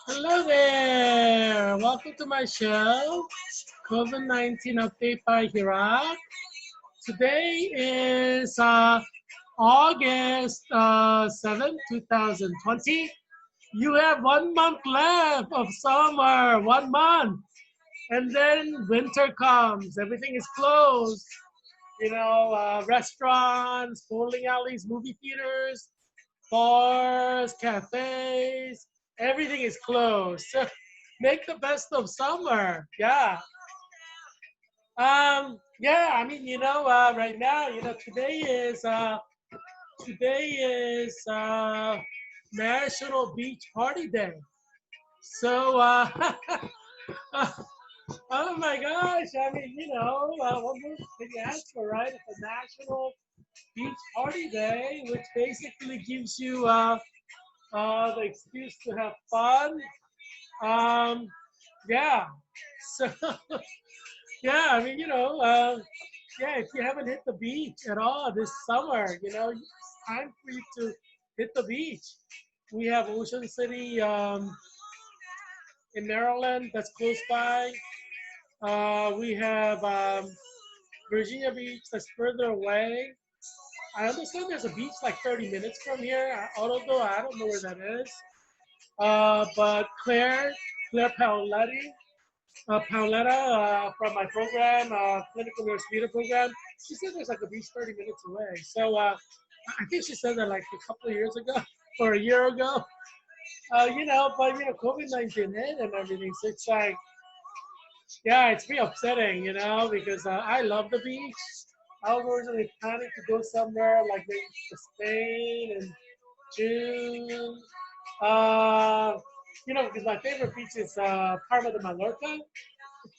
Hello there. Welcome to my show, COVID-19 Update by Heerak. Today is August 7th, 2020. You have 1 month left of summer, 1 month. And then winter comes. Everything is closed. Restaurants, bowling alleys, movie theaters, bars, cafes, everything is closed. So make the best of summer. Right now, today is National Beach Party Day. So oh my gosh, what more can you ask for, right? It's a National Beach Party Day, which basically gives you the excuse to have fun. Um, yeah. So yeah, if you haven't hit the beach at all this summer, it's time for you to hit the beach. We have Ocean City in Maryland that's close by. We have Virginia Beach that's further away. I understand there's a beach like 30 minutes from here, although I don't know where that is. But Claire Paoletta from my program, Clinical Nurse Leader program, she said there's like a beach 30 minutes away. So I think she said that like a couple of years ago or a year ago. COVID-19 hit and everything. So it's like, yeah, it's pretty upsetting, because I love the beach. I was originally planning to go somewhere like maybe to Spain in June. Because my favorite beach is Palma de Mallorca,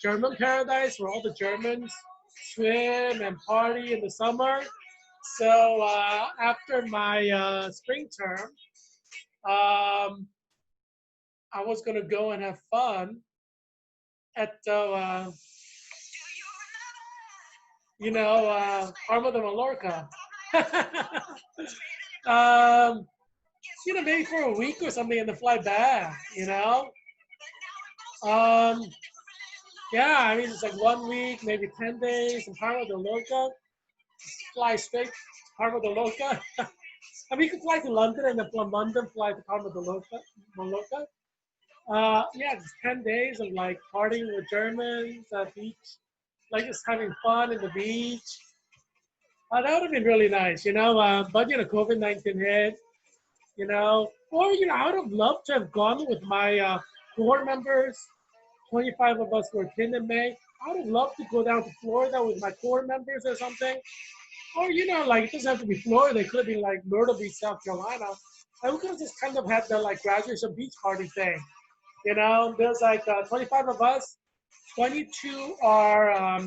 German paradise where all the Germans swim and party in the summer. So after my spring term, um, I was gonna go and have fun at Palma de Mallorca. um, maybe for a week or something and then fly back. Um, yeah, it's like 1 week, maybe 10 days in Palma de Mallorca. Fly straight to Palma de Mallorca. You could fly to London and then from London fly to Palma de Mallorca. Yeah, just 10 days of like partying with Germans at beach, like just having fun in the beach. That would have been really nice. But COVID-19 hit, I would have loved to have gone with my board members. 25 of us were kid in May. I would have loved to go down to Florida with my core members or something. Or, like it doesn't have to be Florida. It could have been like Myrtle Beach, South Carolina. And we could have just kind of had the like graduation beach party thing. There's like 25 of us. 22 are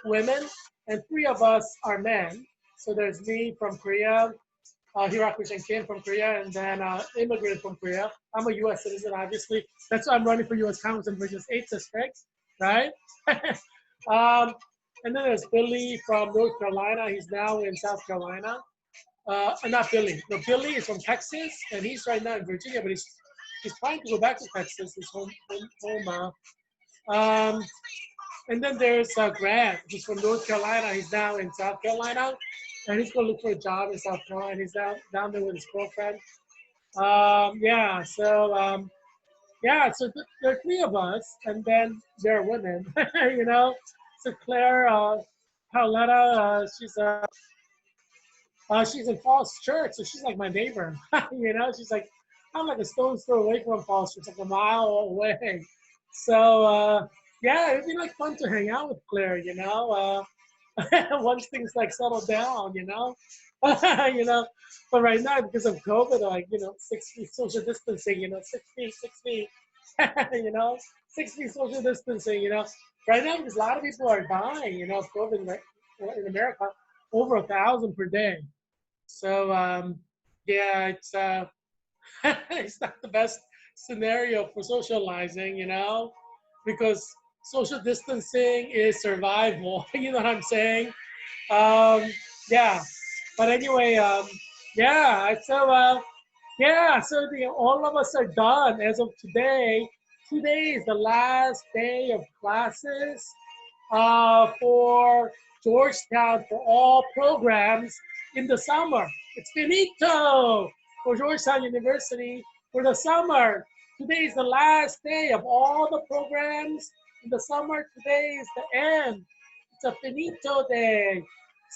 women, and 3 of us are men. So there's me from Korea, Heerak Kim from Korea, and then immigrant from Korea. I'm a U.S. citizen, obviously. That's why I'm running for U.S. Congress in Virginia's 8th district, right? And then there's Billy from North Carolina. He's now in South Carolina. Not Billy. No, Billy is from Texas, and he's right now in Virginia, but he's trying to go back to Texas, his home. And then there's Grant. He's from North Carolina. He's now in South Carolina, and he's going to look for a job in South Carolina. He's down there with his girlfriend. So there are 3 of us, and then there are women. So Claire Paoletta, she's in Falls Church, so she's like my neighbor. She's like, I'm like a stone's throw away from Falls Church, like a mile away. So yeah, it'd be like fun to hang out with Claire, once things like settle down, But right now, because of COVID, like 6 feet social distancing, 6 feet, 6 feet social distancing, Right now, because a lot of people are dying, of COVID right, in America, over 1,000 per day. So yeah, it's it's not the best scenario for socializing, because social distancing is survival. You know what I'm saying? Yeah. But anyway, yeah. So Yeah, so all of us are done as of today. Today is the last day of classes for Georgetown for all programs in the summer. It's finito for Georgetown University for the summer. Today is the last day of all the programs in the summer. Today is the end. It's a finito day.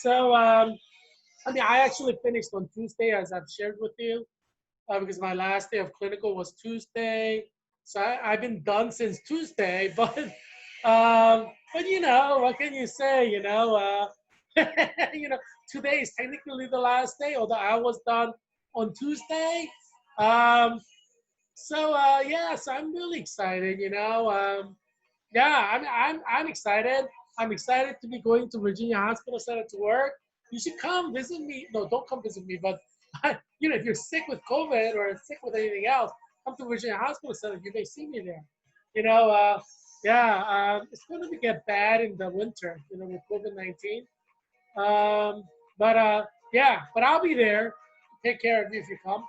So, I mean, I actually finished on Tuesday, as I've shared with you, because my last day of clinical was Tuesday. So I've been done since Tuesday, but you know, what can you say? You know, today is technically the last day, although I was done on Tuesday. Um, yeah, so I'm really excited. Yeah, I'm excited. I'm excited to be going to Virginia Hospital Center to work. You should come visit me. No, don't come visit me. But if you're sick with COVID or sick with anything else, come to Virginia Hospital Center. You may see me there. You know, yeah, it's going to get bad in the winter. With COVID-19. Um, yeah, but I'll be there. Take care of you if you come.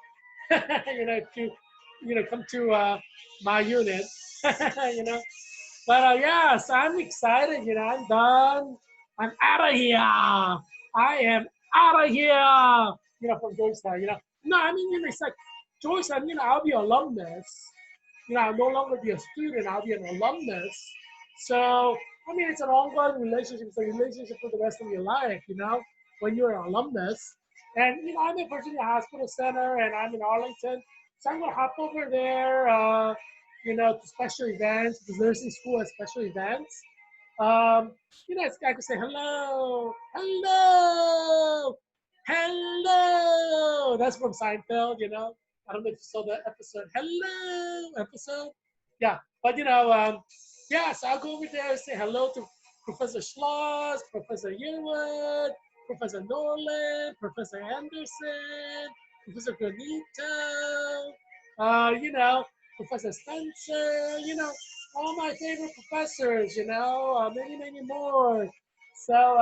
If you come to my unit. you know. Yeah, so I'm excited. I'm done. I'm out of here. I am out of here. From Georgetown. No, I mean, it's like Georgetown. I'll be alumnus. I'll no longer be a student. I'll be an alumnus. So, I mean, it's an ongoing relationship. It's a relationship for the rest of your life. When you're an alumnus. And I'm at Virginia Hospital Center, and I'm in Arlington. So I'm gonna hop over there. To special events because nursing school has special events. I can say hello, hello, hello. That's from Seinfeld. I don't know if you saw the episode. Hello, episode. Yeah, but yeah. So I'll go over there and say hello to Professor Schloss, Professor Yearwood, Professor Nolan, Professor Anderson, Professor Granito. Professor Spencer, all my favorite professors, many, many more. So,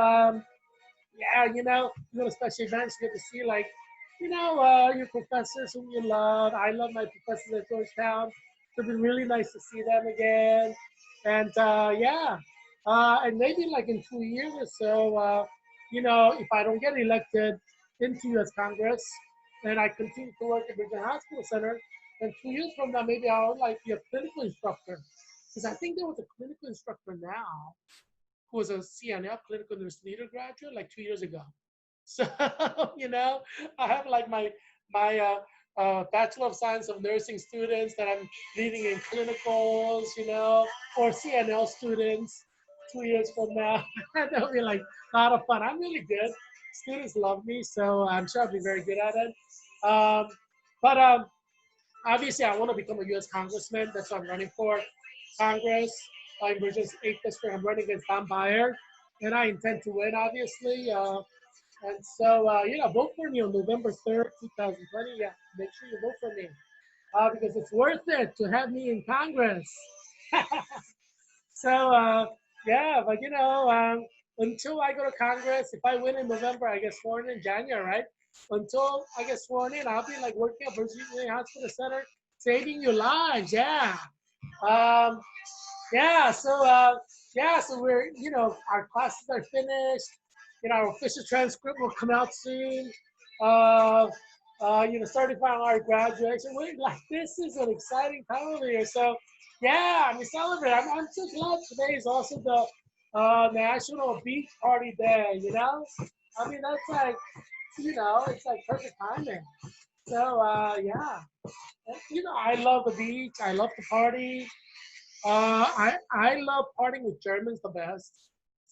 yeah, you go to special events, you get to see, like, your professors whom you love. I love my professors at Georgetown. It'll be really nice to see them again. And, yeah, and maybe like in 2 years or so, if I don't get elected into U.S. Congress and I continue to work at Virginia Hospital Center, and 2 years from now, maybe I'll like be a clinical instructor. Because I think there was a clinical instructor now who was a CNF, clinical nurse leader graduate, like 2 years ago. So, I have like my Bachelor of Science of Nursing students that I'm leading in clinicals, or CNL students 2 years from now. That'll be like a lot of fun. I'm really good. Students love me, so I'm sure I'll be very good at it. But Obviously, I want to become a U.S. congressman. That's what I'm running for. Congress, in Virginia's 8th district. I'm running against Tom Byer, and I intend to win, obviously. And so, vote for me on November 3rd, 2020. Yeah, make sure you vote for me because it's worth it to have me in Congress. So, yeah, but until I go to Congress, if I win in November, I get sworn in January, right? Until I get sworn in, I'll be like working at Virginia Hospital Center, saving your lives. Yeah. Um, so we're, our classes are finished. Our official transcript will come out soon. Uh, certifying our graduation. We're like, this is an exciting time of the year. So, yeah, I'm celebrating. I'm so glad today is also the National Beach Party Day. I mean, that's like, it's like perfect timing. So, yeah, I love the beach. I love to party. I love partying with Germans the best.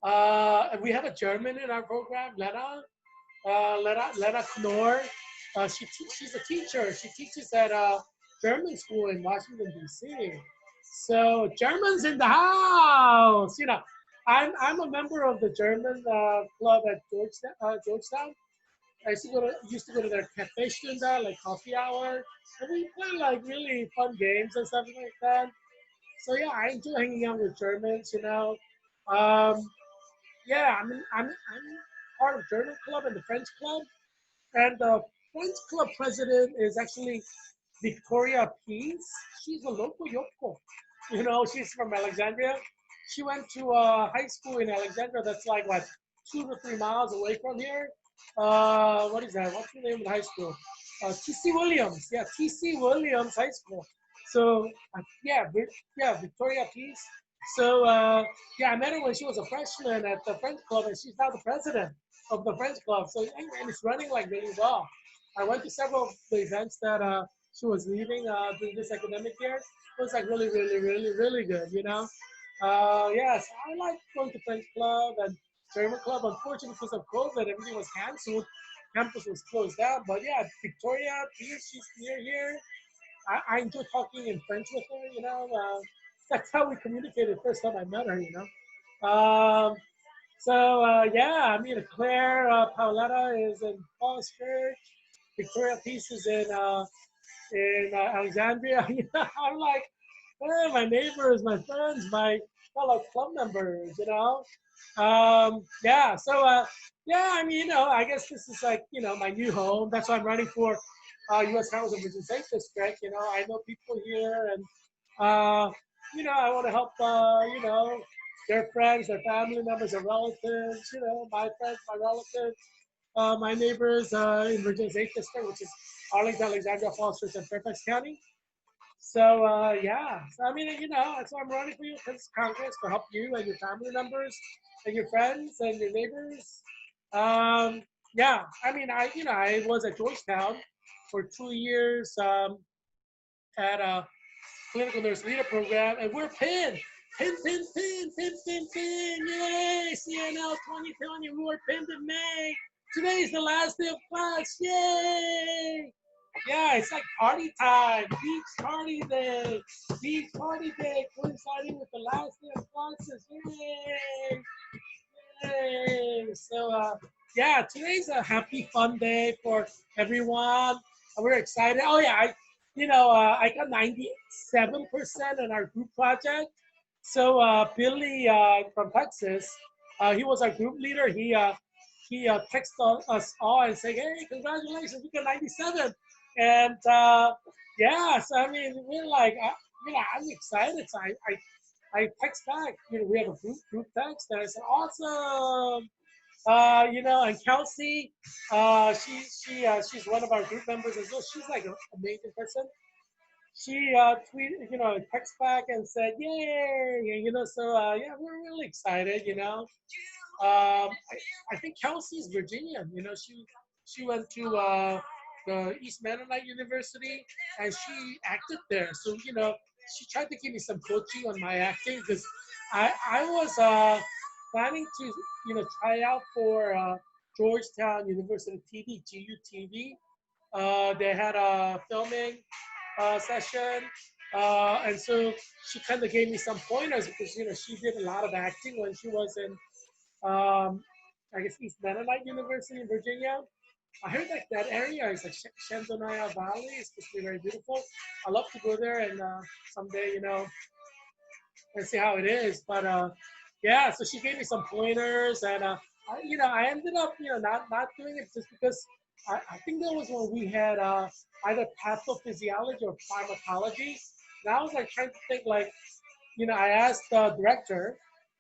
And we have a German in our program, Lena Knorr. She's a teacher. She teaches at a German school in Washington D.C. So Germans in the house. I'm a member of the German club at Georgetown. I used to go to their cafe stunde, like coffee hour, and we play like really fun games and stuff like that. So yeah, I enjoy hanging out with Germans. Um, yeah, I'm part of German club and the French club, and Friends Club president is actually Victoria Peace. She's a local Yoko. She's from Alexandria. She went to high school in Alexandria. That's like what, 2 to 3 miles away from here. What is that? What's the name of the high school? T.C. Williams. Yeah, T.C. Williams High School. So yeah, yeah, Victoria Peace. So yeah, I met her when she was a freshman at the French Club, and she's now the president of the French Club. So and it's running like really well. I went to several of the events that she was leading during this academic year. It was like really, really, really, really good. Yes, I like going to French Club and German Club. Unfortunately, because of COVID, everything was canceled. Campus was closed down. But yeah, Victoria, she's near here. I enjoy talking in French with her. That's how we communicated first time I met her. Yeah, I mean, Claire Paoletta is in Falls Church. Victoria Peace is in Alexandria. I'm like, my neighbors, my friends, my fellow club members. Yeah. Yeah, I mean, I guess this is like, my new home. That's why I'm running for U.S. Congress of Virginia State District. I know people here, and I want to help. Their friends, their family members, their relatives. My friends, my relatives, my neighbors in Virginia State District, which is Arlington, Alexandria, Falls Church, and Fairfax County. So yeah, so I mean, that's why I'm running for you, this Congress, to help you and your family members and your friends and your neighbors. Yeah, I mean, I was at Georgetown for 2 years at a clinical nurse leader program, and we're pinned. Pin, pin, pin, pin, pin, pin. Yay! CNL 2020, we were pinned in May. Today is the last day of class. Yay! Yeah, it's like party time. Beach party day. Beach party day coinciding with the last day of classes. Yay! Yay! So, yeah, today's a happy, fun day for everyone. We're excited. Oh, yeah, I got 97% in our group project. So, Billy from Texas, he was our group leader. He texted us all and said, "Hey, congratulations, we got 97." And yeah, so I mean, we're like, I'm excited. So I text back. We have a group text, and I said, "Awesome." And Kelsey, she's one of our group members as well. She's like an amazing person. She tweeted, text back and said, "Yay!" So yeah, we're really excited. I think Kelsey's Virginian. She went to the East Mennonite University, and she acted there. So she tried to give me some coaching on my acting, because I was planning to try out for Georgetown University TV, GUTV. They had a filming session, and so she kind of gave me some pointers, because she did a lot of acting when she was in I guess East Mennonite University in Virginia. I heard like that area is like Shenandoah Valley. It's supposed to be very beautiful. I love to go there and someday, and see how it is. But yeah, so she gave me some pointers, and I ended up, not doing it just because I think that was when we had either pathophysiology or pharmacology. And I was like trying to think like, I asked the director,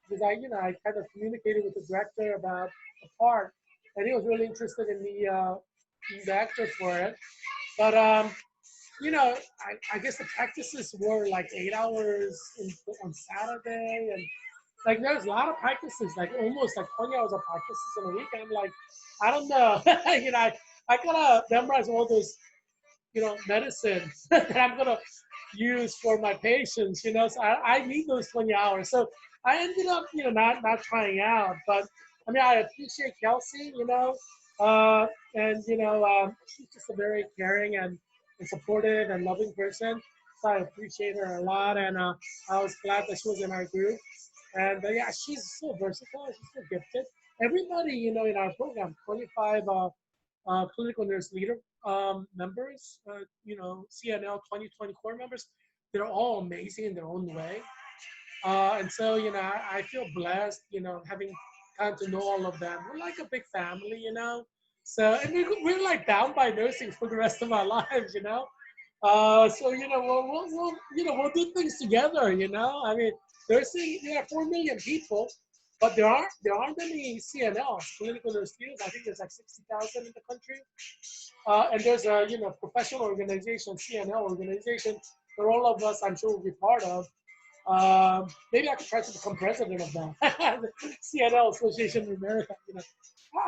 because I kind of communicated with the director about the part, and he was really interested in me being the actor for it. But I guess the practices were like 8 hours on Saturday, and like there's a lot of practices, like almost like 20 hours of practices in a week. And I'm like, I don't know, I gotta memorize all those medicines that I'm gonna use for my patients. So I need those 20 hours. So I ended up, not trying out. But I mean, I appreciate Kelsey, and she's just a very caring and supportive and loving person. So I appreciate her a lot, and I was glad that she was in our group. And yeah, she's so versatile. She's so gifted. Everybody, in our program, 25 political nurse leader members, CNL 2020 core members, they're all amazing in their own way. And so, I feel blessed, having gotten to know all of them. We're like a big family. So, and we're like bound by nursing for the rest of our lives, you know. So we'll do things together, you know. I mean, nursing, there are 4 million people, but there aren't any CNLs, clinical nurse leaders. I think there's like 60,000 in the country. And there's a professional organization, CNL organization, that all of us I'm sure will be part of. Maybe I could try to become president of that. CNL Association in America.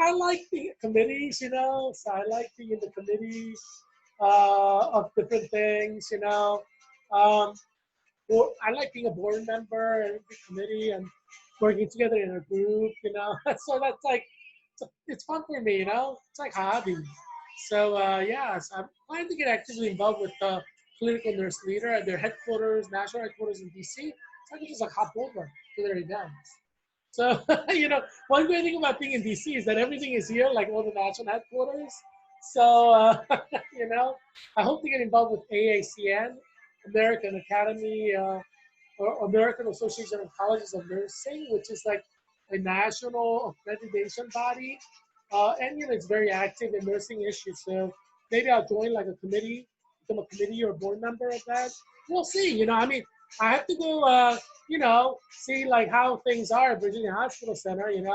I like the committees, so I like being in the committee of different things, Um, I like being a board member and the committee and working together in a group. So that's like, it's fun for me, It's like a hobby. So so I'm planning to get actively involved with the political nurse leader at their headquarters, national headquarters in DC. So I can just like hop over to their events. So, one great thing about being in DC is that everything is here, like all the national headquarters. So, you know, I hope to get involved with AACN, American Academy, or American Association of Colleges of Nursing, which is like a national accreditation body. And, it's very active in nursing issues. So maybe I'll join like a committee, become a committee or a board member of that. We'll see, I mean, I have to go, see like how things are at Virginia Hospital Center, and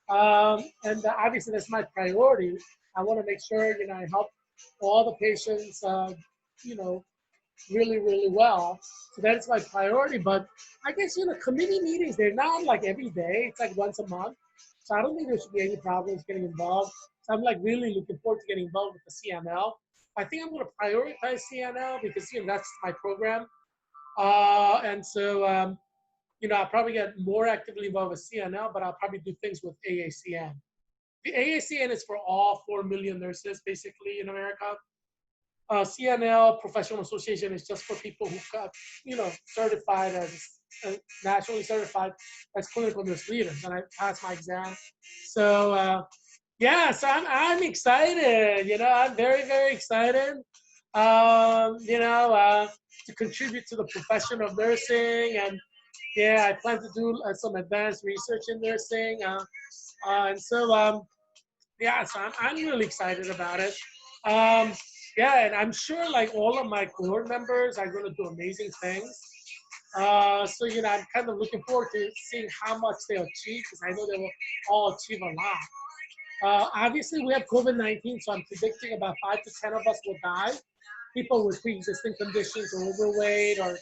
obviously that's my priority. I want to make sure, I help all the patients, you know, really, really well. So that's my priority. But I guess, committee meetings, they're not like every day. It's like once a month. So I don't think there should be any problems getting involved. So I'm like really looking forward to getting involved with the CNL. I think I'm going to prioritize CNL because, that's my program. And so, I'll probably get more actively involved with CNL, but I'll probably do things with AACN. The AACN is for all 4 million nurses, basically, in America. CNL, Professional Association, is just for people who got, certified nationally certified as clinical nurse leaders, and I passed my exam. So, so I'm excited. I'm very, very excited. To contribute to the profession of nursing, and I plan to do some advanced research in nursing, and so so I'm really excited about it. Um, and I'm sure like all of my cohort members are going to do amazing things. So I'm kind of looking forward to seeing how much they achieve because I know they will all achieve a lot. Obviously, we have COVID-19, so I'm predicting about 5 to 10 of us will die. People with pre-existing conditions or overweight or,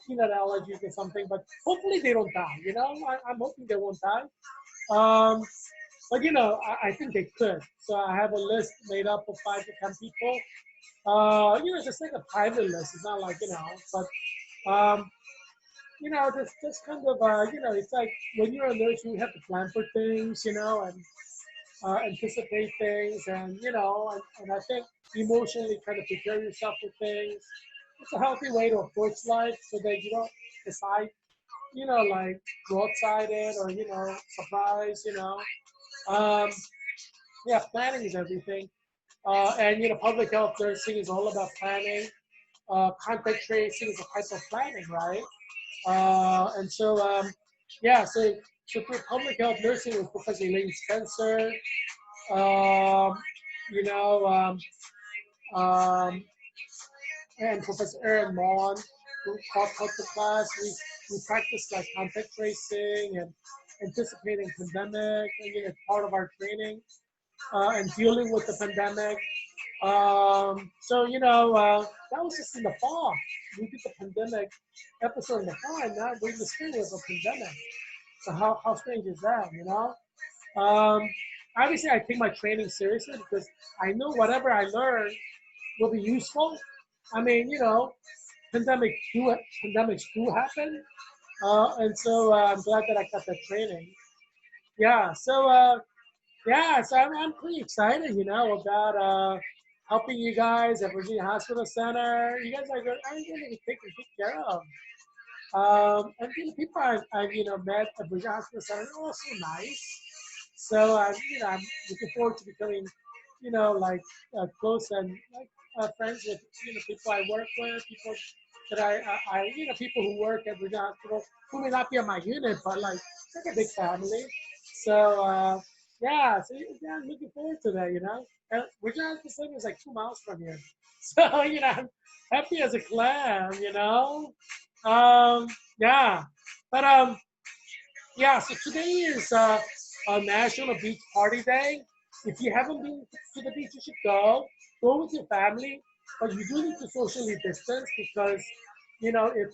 peanut allergies or something. But hopefully they don't die. I'm hoping they won't die. Um, but I think they could. So I have a list made up of 5 to 10 people. Just like a private list. It's not like but just kind of it's like when you're a nurse, you have to plan for things, and anticipate things, and and I think emotionally kind of prepare yourself for things. It's a healthy way to approach life so that you don't decide, like broadsided or surprise, Um, planning is everything. And public health nursing is all about planning. Contact tracing is a type of planning, right? And so, so for public health nursing with Professor Elaine Spencer, um, you know, um, um, and Professor Aaron Mon, who taught the class, we practice like contact tracing and anticipating pandemic, and part of our training, and dealing with the pandemic. That was just in the fall. We did the pandemic episode in the fall, and now we're in the spring with a pandemic. So how strange is that, Um, Obviously, I take my training seriously because I know whatever I learn will be useful. I mean, pandemics do happen, and so I'm glad that I got that training. Yeah, so so I'm pretty excited, about helping you guys at Virginia Hospital Center. You guys are going to be taken good care of. And the people I've met at Virginia Hospital Center are also nice. So I'm looking forward to becoming, like close and like friends with people I work with, people that people who work at Virginia Hospital who may not be on my unit, but like it's like a big family. So Yeah, so yeah, I'm looking forward to that, you know. And Virginia Pacific is like 2 miles from here. So, you know, I'm happy as a clam, you know. Um, yeah. But yeah, so today is a National Beach Party Day. If you haven't been to the beach, you should go. Go with your family, but you do need to socially distance because, you know, if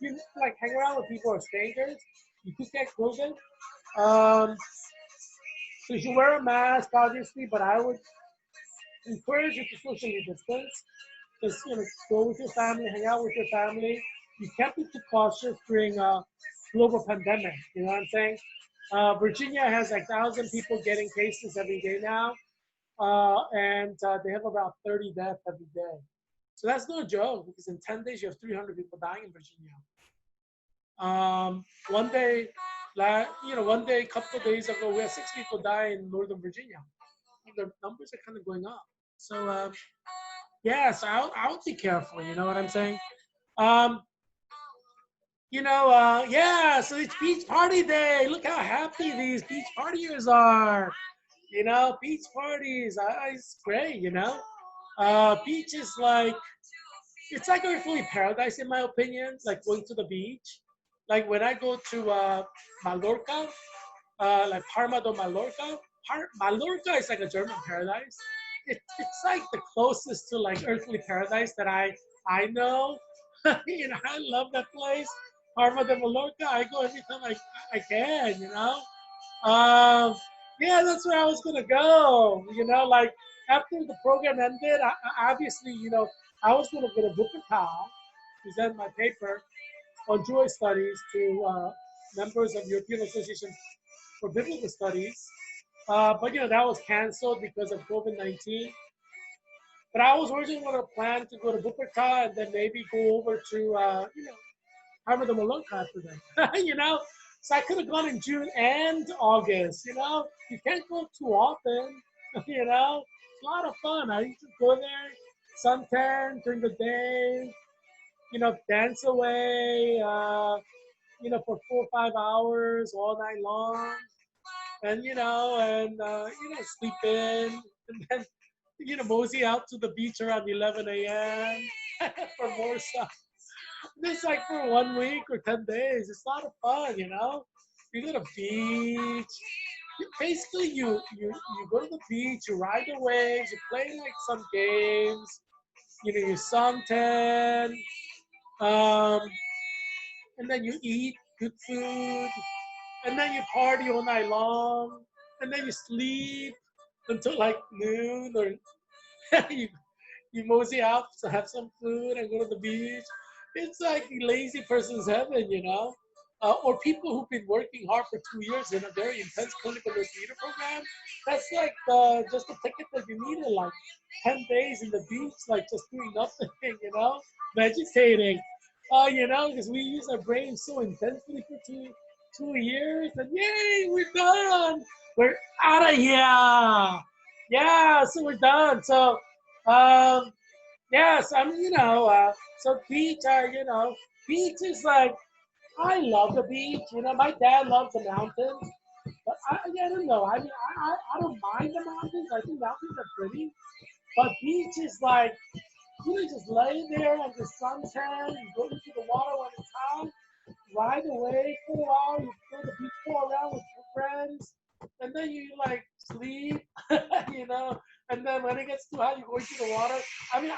you like hang around with people or strangers, you could get COVID. Um, so you should wear a mask, obviously, but I would encourage you to socially distance. Just go with your family, hang out with your family. You can't be too cautious during a global pandemic. You know what I'm saying? Virginia has like 1,000 people getting cases every day now, and they have about 30 deaths every day. So that's no joke because in 10 days you have 300 people dying in Virginia. One day, one day, a couple of days ago, we had 6 people die in Northern Virginia. The numbers are kind of going up. So yeah, so I'll be careful. You know what I'm saying? Um, yeah. So it's beach party day. Look how happy these beach partiers are. You know, beach parties. It's great. You know, beach is like it's like earthly paradise in my opinion. Like going to the beach. Like when I go to Mallorca, like Parma de Mallorca. Mallorca is like a German paradise. It's like the closest to like earthly paradise that I know. You know, I love that place. Parma de Mallorca. I go every time I can. You know. Um, yeah, that's where I was gonna go. You know, like after the program ended, obviously, I was gonna go to Wuppertal, present my paper on Jewish studies to members of European Association for Biblical Studies. But that was canceled because of COVID-19. But I was originally going to plan to go to Wuppertal and then maybe go over to Harvard the Malone after that. So I could have gone in June and August. You can't go too often. It's a lot of fun. I used to go there, suntan during the day. Dance away. For 4 or 5 hours all night long, and sleep in, and then mosey out to the beach around 11 a.m. for more stuff. This like for 1 week or 10 days. It's a lot of fun. You go to the beach. Basically, you go to the beach, you ride the waves, you play like some games. You suntan, um, and then you eat good food, and then you party all night long, and then you sleep until like noon, or you, you mosey out to have some food and go to the beach. It's like a lazy person's heaven. Or people who've been working hard for 2 years in a very intense clinical nurse leader program. That's like just a ticket that you need in like 10 days in the beach, like just doing nothing, meditating. Because we use our brains so intensely for 2 years, and yay, we're done. We're out of here. Yeah, so we're done. So, yes, so beach, beach is like, I love the beach. My dad loves the mountains, but I don't know. I mean, I don't mind the mountains. I think mountains are pretty, but beach is like, just lay there on the suntan, you go into the water when it's hot, ride away for a while, you go to the beach, go around with your friends, and then you like sleep, you know, and then when it gets too hot, you go into the water. I mean,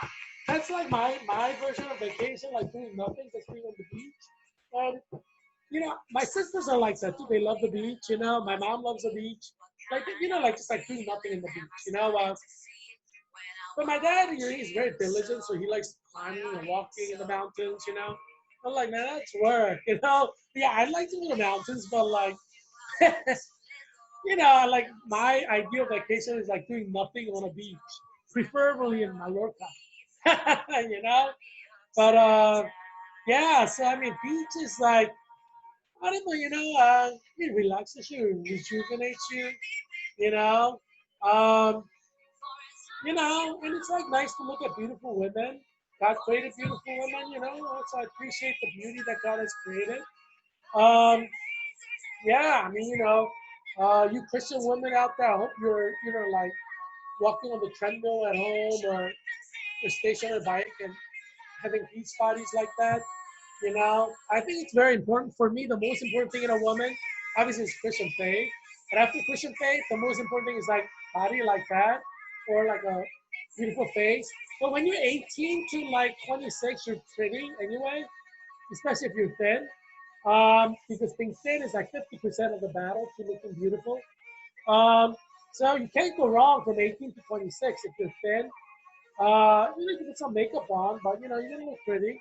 that's like my version of vacation, like doing nothing, just being on the beach. And my sisters are like that too. They love the beach. My mom loves the beach. Like like just like doing nothing in the beach. But my dad, he's very diligent, so he likes climbing and walking in the mountains. I'm like, man, that's work. Yeah, I'd like to go to the mountains, but like, like my ideal vacation is like doing nothing on a beach, preferably in Mallorca. you know, but yeah. So I mean, beach is like, I don't know. It relaxes you, rejuvenates you. You know, um, and it's like nice to look at beautiful women. God created beautiful women. So I appreciate the beauty that God has created. Um, yeah, I mean, You Christian women out there, I hope you're, like walking on the treadmill at home or stationary bike and having peace parties like that. I think it's very important for me. The most important thing in a woman, obviously, is Christian faith. But after Christian faith, the most important thing is like body like that or like a beautiful face. But when you're 18 to like 26, you're pretty anyway, especially if you're thin. Because being thin is like 50% of the battle to looking beautiful. Um, so you can't go wrong from 18 to 26 if you're thin. You can put some makeup on, but you're gonna look pretty.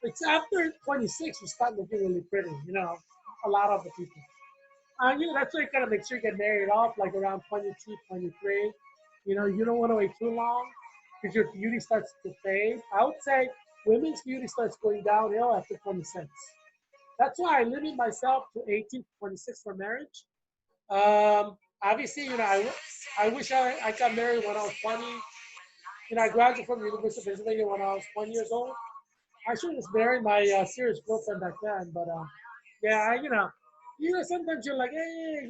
It's after 26 you start looking really pretty. A lot of the people. That's why you gotta make sure you get married off like around 22, 23. You don't want to wait too long because your beauty starts to fade. I would say women's beauty starts going downhill after 26. That's why I limit myself to 18 to 26 for marriage. Obviously, I wish I got married when I was 20. I graduated from the University of Pennsylvania when I was 20 years old. I should have married my serious girlfriend back then, but yeah, sometimes you're like, hey,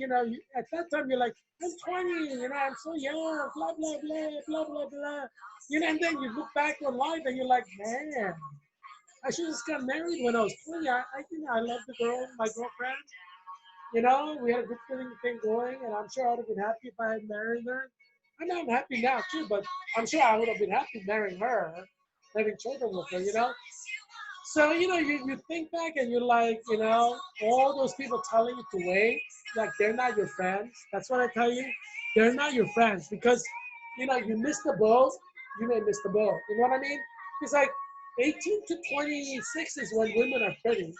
at that time you're like, I'm 20, I'm so young, blah blah blah, blah blah blah, and then you look back on life and you're like, man, I should have just got married when I was 20. I love the girl, my girlfriend. We had a good thing going, and I'm sure I would have been happy if I had married her. I know I'm happy now too, but I'm sure I would have been happy marrying her, having children with her. So, you think back and you're like, all those people telling you to wait, like they're not your friends. That's what I tell you. They're not your friends because, you miss the boat, you may miss the boat. You know what I mean? It's like 18 to 26 is when women are pretty.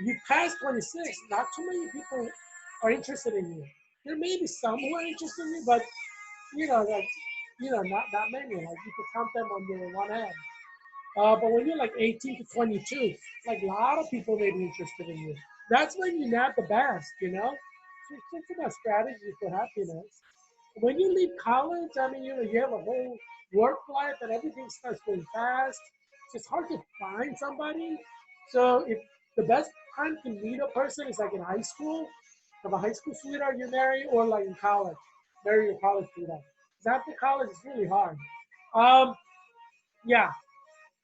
You pass 26, not too many people are interested in you. There may be some who are interested in you, but, like, not many. Like, you could count them on your one hand. But when you're like 18 to 22, like a lot of people may be interested in you. That's when you nab the best. So it's just about strategy for happiness. When you leave college, I mean, you have a whole work life and everything starts going fast. It's hard to find somebody. So if the best time to meet a person is like in high school, have a high school sweetheart you marry, or like in college, marry your college sweetheart. Because after college, it's really hard. Um, yeah,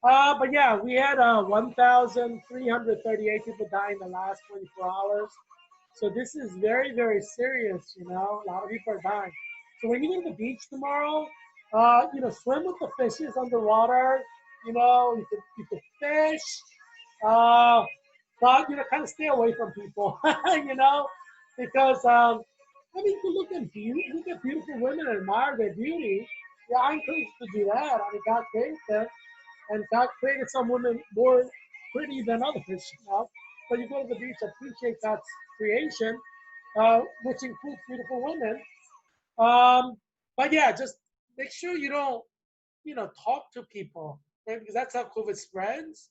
but yeah, we had 1,338 people die in the last 24 hours. So this is very, very serious. A lot of people are dying. So when you go to the beach tomorrow, swim with the fishes underwater. You could fish, uh, but kind of stay away from people. Because I mean, you look at beautiful women and admire their beauty. Yeah, I encourage you to do that. I mean, God created them. And God created some women more pretty than others. But you go to the beach, appreciate God's creation, which includes beautiful women. Um, but yeah, just make sure you don't, talk to people, right? Because that's how COVID spreads.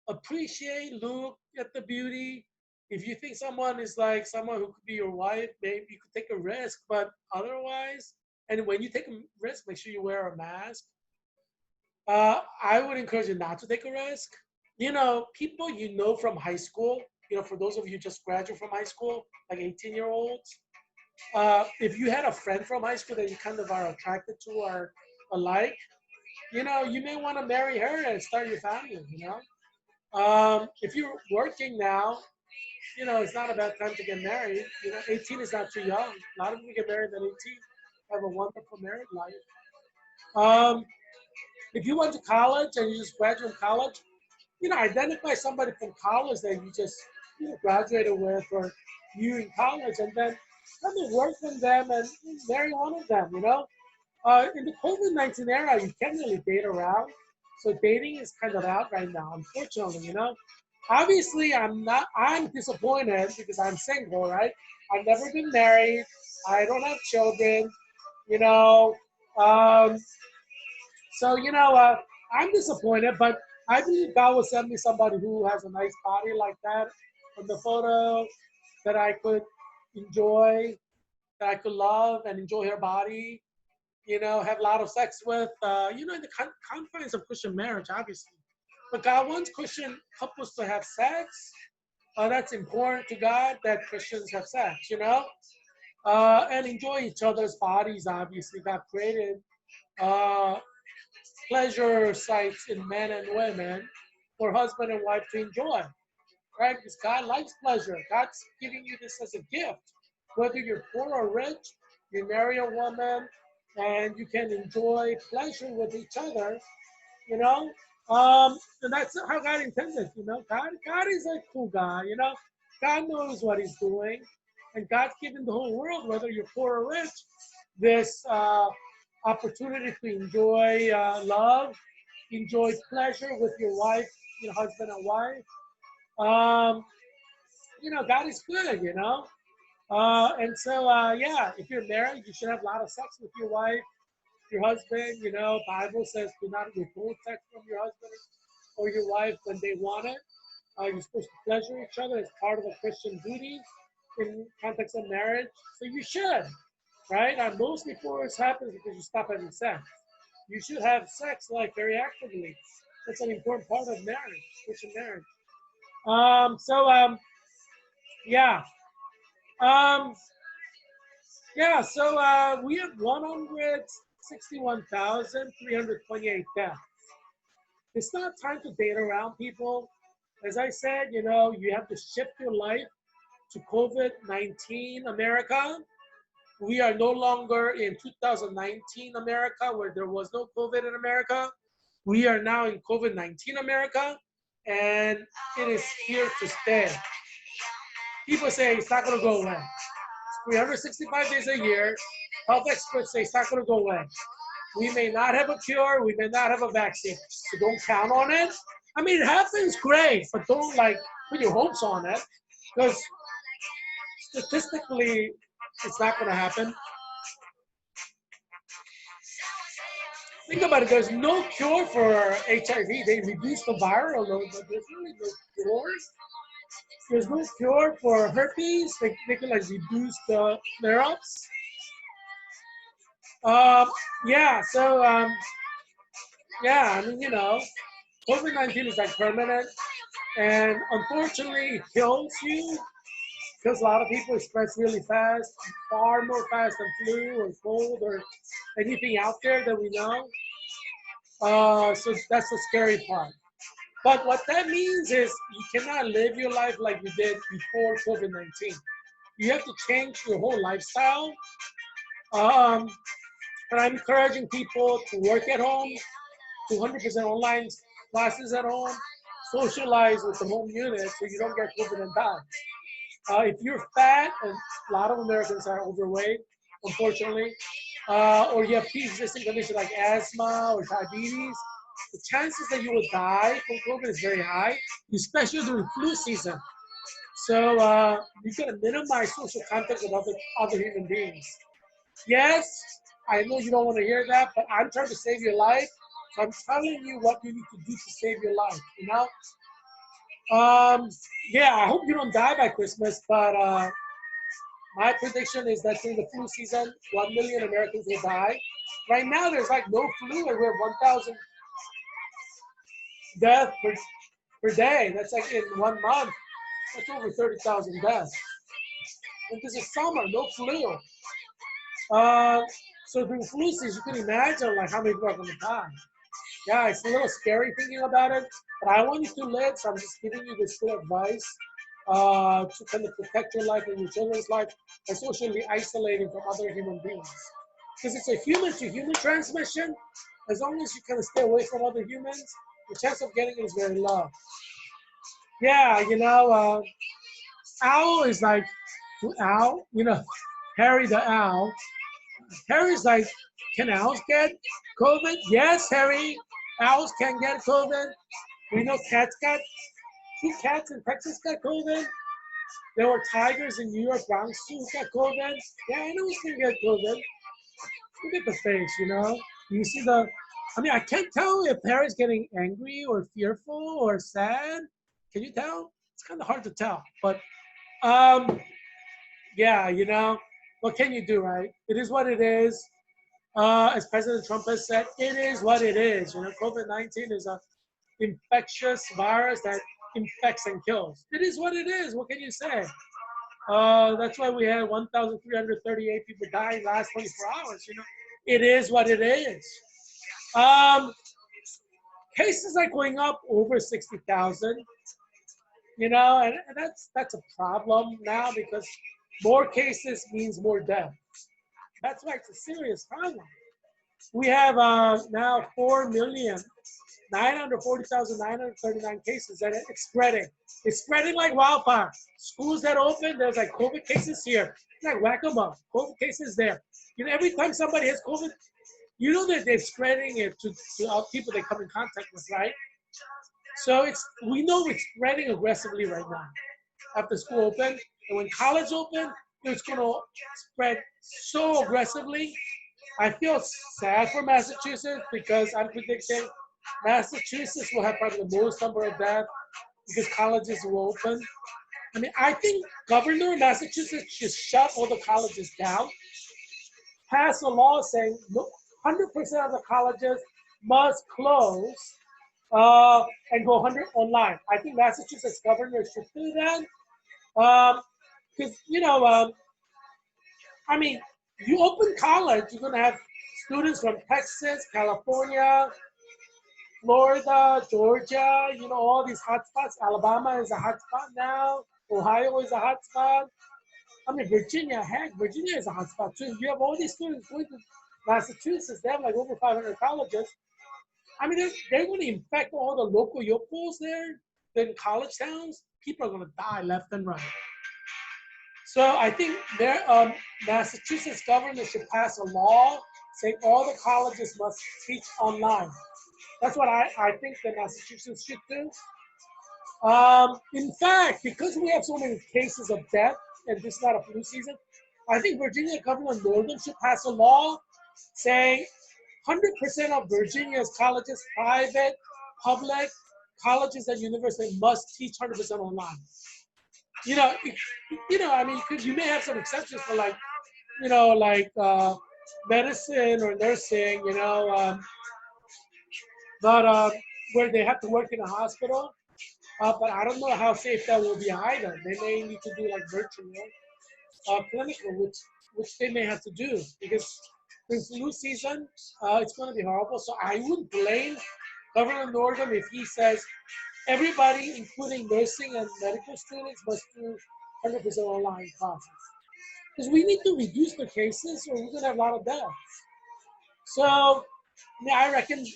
Appreciate, look at the beauty. If you think someone is like someone who could be your wife, maybe you could take a risk. But otherwise, and when you take a risk, make sure you wear a mask. I would encourage you not to take a risk. People from high school, for those of you who just graduated from high school, like 18-year-olds, if you had a friend from high school that you kind of are attracted to or alike, you may want to marry her and start your family. If you're working now, it's not a bad time to get married. 18 is not too young. A lot of people get married at 18, have a wonderful married life. Um, if you went to college and you just graduated from college, identify somebody from college that you just graduated with or you in college, and then come and work with them and marry one of them. In the COVID-19 era, you can't really date around, so dating is kind of out right now, unfortunately. Obviously, I'm disappointed because I'm single, right? I've never been married. I don't have children. You know, um, so, I'm disappointed, but I believe God will send me somebody who has a nice body like that from the photo that I could enjoy, that I could love and enjoy her body, have a lot of sex with, in the confines of Christian marriage, obviously. But God wants Christian couples to have sex. That's important to God that Christians have sex. and enjoy each other's bodies. Obviously, God created uh, pleasure sites in men and women for husband and wife to enjoy, right? Because God likes pleasure. God's giving you this as a gift. Whether you're poor or rich, you marry a woman and you can enjoy pleasure with each other, you know? And that's how God intended, you know? God is a cool guy, you know? God knows what he's doing. And God's given the whole world, whether you're poor or rich, this opportunity to enjoy love, enjoy pleasure with your wife, your husband and wife. Um, you know, God is good, you know. And so, yeah, if you're married, you should have a lot of sex with your wife, your husband. You know, Bible says do not withhold sex from your husband or your wife when they want it. You're supposed to pleasure each other as part of a Christian duty in context of marriage. So you should, right? And most divorce happens because you stop having sex. You should have sex like very actively. That's an important part of marriage, Christian marriage. Yeah. Um, yeah, so we have 161,328 deaths. It's not time to date around, people. As I said, you know, you have to shift your life to COVID-19 America. We are no longer in 2019 America where there was no COVID in America. We are now in COVID-19 America, and it is here to stay. People say it's not going to go away. 365 days a year. Health experts say it's not going to go away. We may not have a cure. We may not have a vaccine. So don't count on it. I mean, it happens, great, but don't like put your hopes on it because statistically, it's not going to happen. Think about it. There's no cure for HIV. They reduced the viral load, but there's really no cures. There's no cure for herpes. They can like reduce the flare-ups. Um, yeah, so yeah, I mean, you know, COVID-19 is like permanent, and unfortunately, it kills you. Kills a lot of people. It spreads really fast, far more fast than flu or cold or anything out there that we know. So that's the scary part. But what that means is you cannot live your life like you did before COVID-19. You have to change your whole lifestyle. Um, and I'm encouraging people to work at home, 200% online classes at home, socialize with the home unit so you don't get COVID and die. If you're fat, and a lot of Americans are overweight, unfortunately, or you have pre-existing conditions like asthma or diabetes, the chances that you will die from COVID is very high, especially during flu season. So you gotta minimize social contact with other human beings. Yes, I know you don't want to hear that, but I'm trying to save your life. So I'm telling you what you need to do to save your life. You know. Yeah, I hope you don't die by Christmas, but my prediction is that during the flu season, 1 million Americans will die. Right now, there's like no flu, and we're 1,000 deaths per day. That's like in 1 month. That's over 30,000 deaths. And this is summer, no flu. So during flu season, you can imagine like how many people are going to die. Yeah, it's a little scary thinking about it, but I want you to live, so I'm just giving you this good advice to kind of protect your life and your children's life and socially isolating from other human beings. Because it's a human-to-human transmission. As long as you kind of stay away from other humans, the chance of getting it is very low. Yeah, you know, owl is like, owl, you know, Harry the owl. Harry's like, can owls get COVID? Yes, Harry, owls can get COVID. We know cats got, 2 cats in Texas got COVID. There were tigers in New York, Bronx who got COVID. Yeah, animals can get COVID. Look at the face, you know? You see the, I mean, I can't tell if Harry's getting angry or fearful or sad. Can you tell? It's kind of hard to tell. But yeah, you know, what can you do, right? It is what it is. As President Trump has said, it is what it is. You know, COVID-19 is a infectious virus that infects and kills. It is what it is. What can you say? That's why we had 1,338 people die last 24 hours. You know, it is what it is. Um, Cases are going up over 60,000. You know, and that's a problem now because more cases means more death. That's why it's a serious problem. We have now 4,940,939 cases that it's spreading. It's spreading like wildfire. Schools that open, there's like COVID cases here. It's like whack-a-mole. COVID cases there. You know, every time somebody has COVID, you know that they're spreading it to people they come in contact with, right? So we know it's spreading aggressively right now. After school open, and when college open, it's going to spread so aggressively. I feel sad for Massachusetts because I'm predicting Massachusetts will have probably the most number of deaths because colleges will open. I mean, I think Governor of Massachusetts should shut all the colleges down, pass a law saying 100% of the colleges must close and go 100 online. I think Massachusetts governor should do that because, I mean, you open college, you're going to have students from Texas, California, Florida, Georgia, you know, all these hotspots. Alabama is a hotspot now. Ohio is a hotspot. I mean, Virginia, heck, Virginia is a hotspot too. You have all these students going to Massachusetts. They have like over 500 colleges. I mean, they're going to infect all the local yokels there in college towns. People are going to die left and right. So I think Massachusetts government should pass a law saying all the colleges must teach online. That's what I think that Massachusetts should do. In fact, because we have so many cases of death, and this is not a flu season, I think Virginia Governor Northam should pass a law saying 100% of Virginia's colleges, private, public, colleges and universities must teach 100% online. You know, I mean, because you may have some exceptions for like, medicine or nursing, but where they have to work in a hospital. But I don't know how safe that will be either. They may need to do like virtual clinical, which they may have to do because the flu season, it's going to be horrible. So I wouldn't blame Governor Northam if he says everybody, including nursing and medical students, must do 100% online classes. Because we need to reduce the cases or we're going to have a lot of deaths. So yeah, I recommend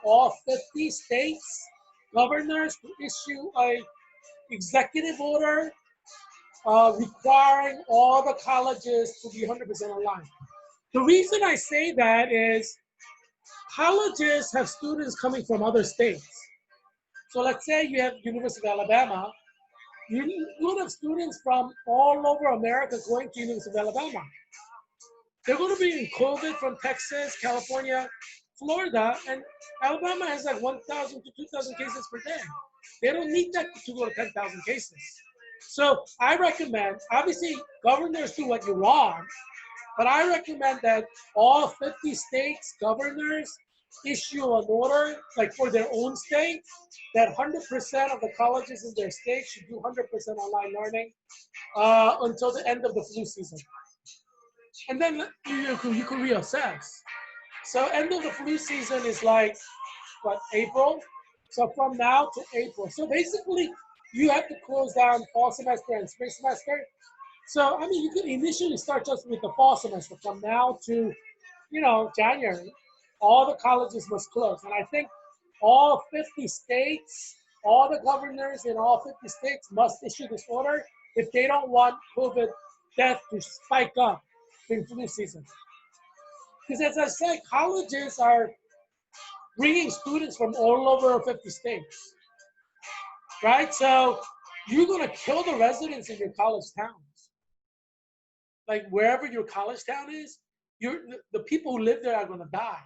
all 50 states governors to issue a executive order requiring all the colleges to be 100% online. The reason I say that is colleges have students coming from other states. So let's say you have University of Alabama, you would have students from all over America going to University of Alabama. They're going to be in COVID from Texas, California, Florida, and Alabama has like 1,000 to 2,000 cases per day. They don't need that to go to 10,000 cases. So I recommend, obviously, governors do what you want, but I recommend that all 50 states governors issue an order, like for their own state, that 100% of the colleges in their state should do 100% online learning until the end of the flu season. And then you can reassess. So end of the flu season is like, what, April? So from now to April. So basically, you have to close down fall semester and spring semester. So, I mean, you could initially start just with the fall semester from now to, January. All the colleges must close. And I think all 50 states, all the governors in all 50 states must issue this order if they don't want COVID death to spike up in flu season. Because as I said, colleges are bringing students from all over 50 states, right? So you're going to kill the residents in your college towns. Like wherever your college town is, the people who live there are going to die.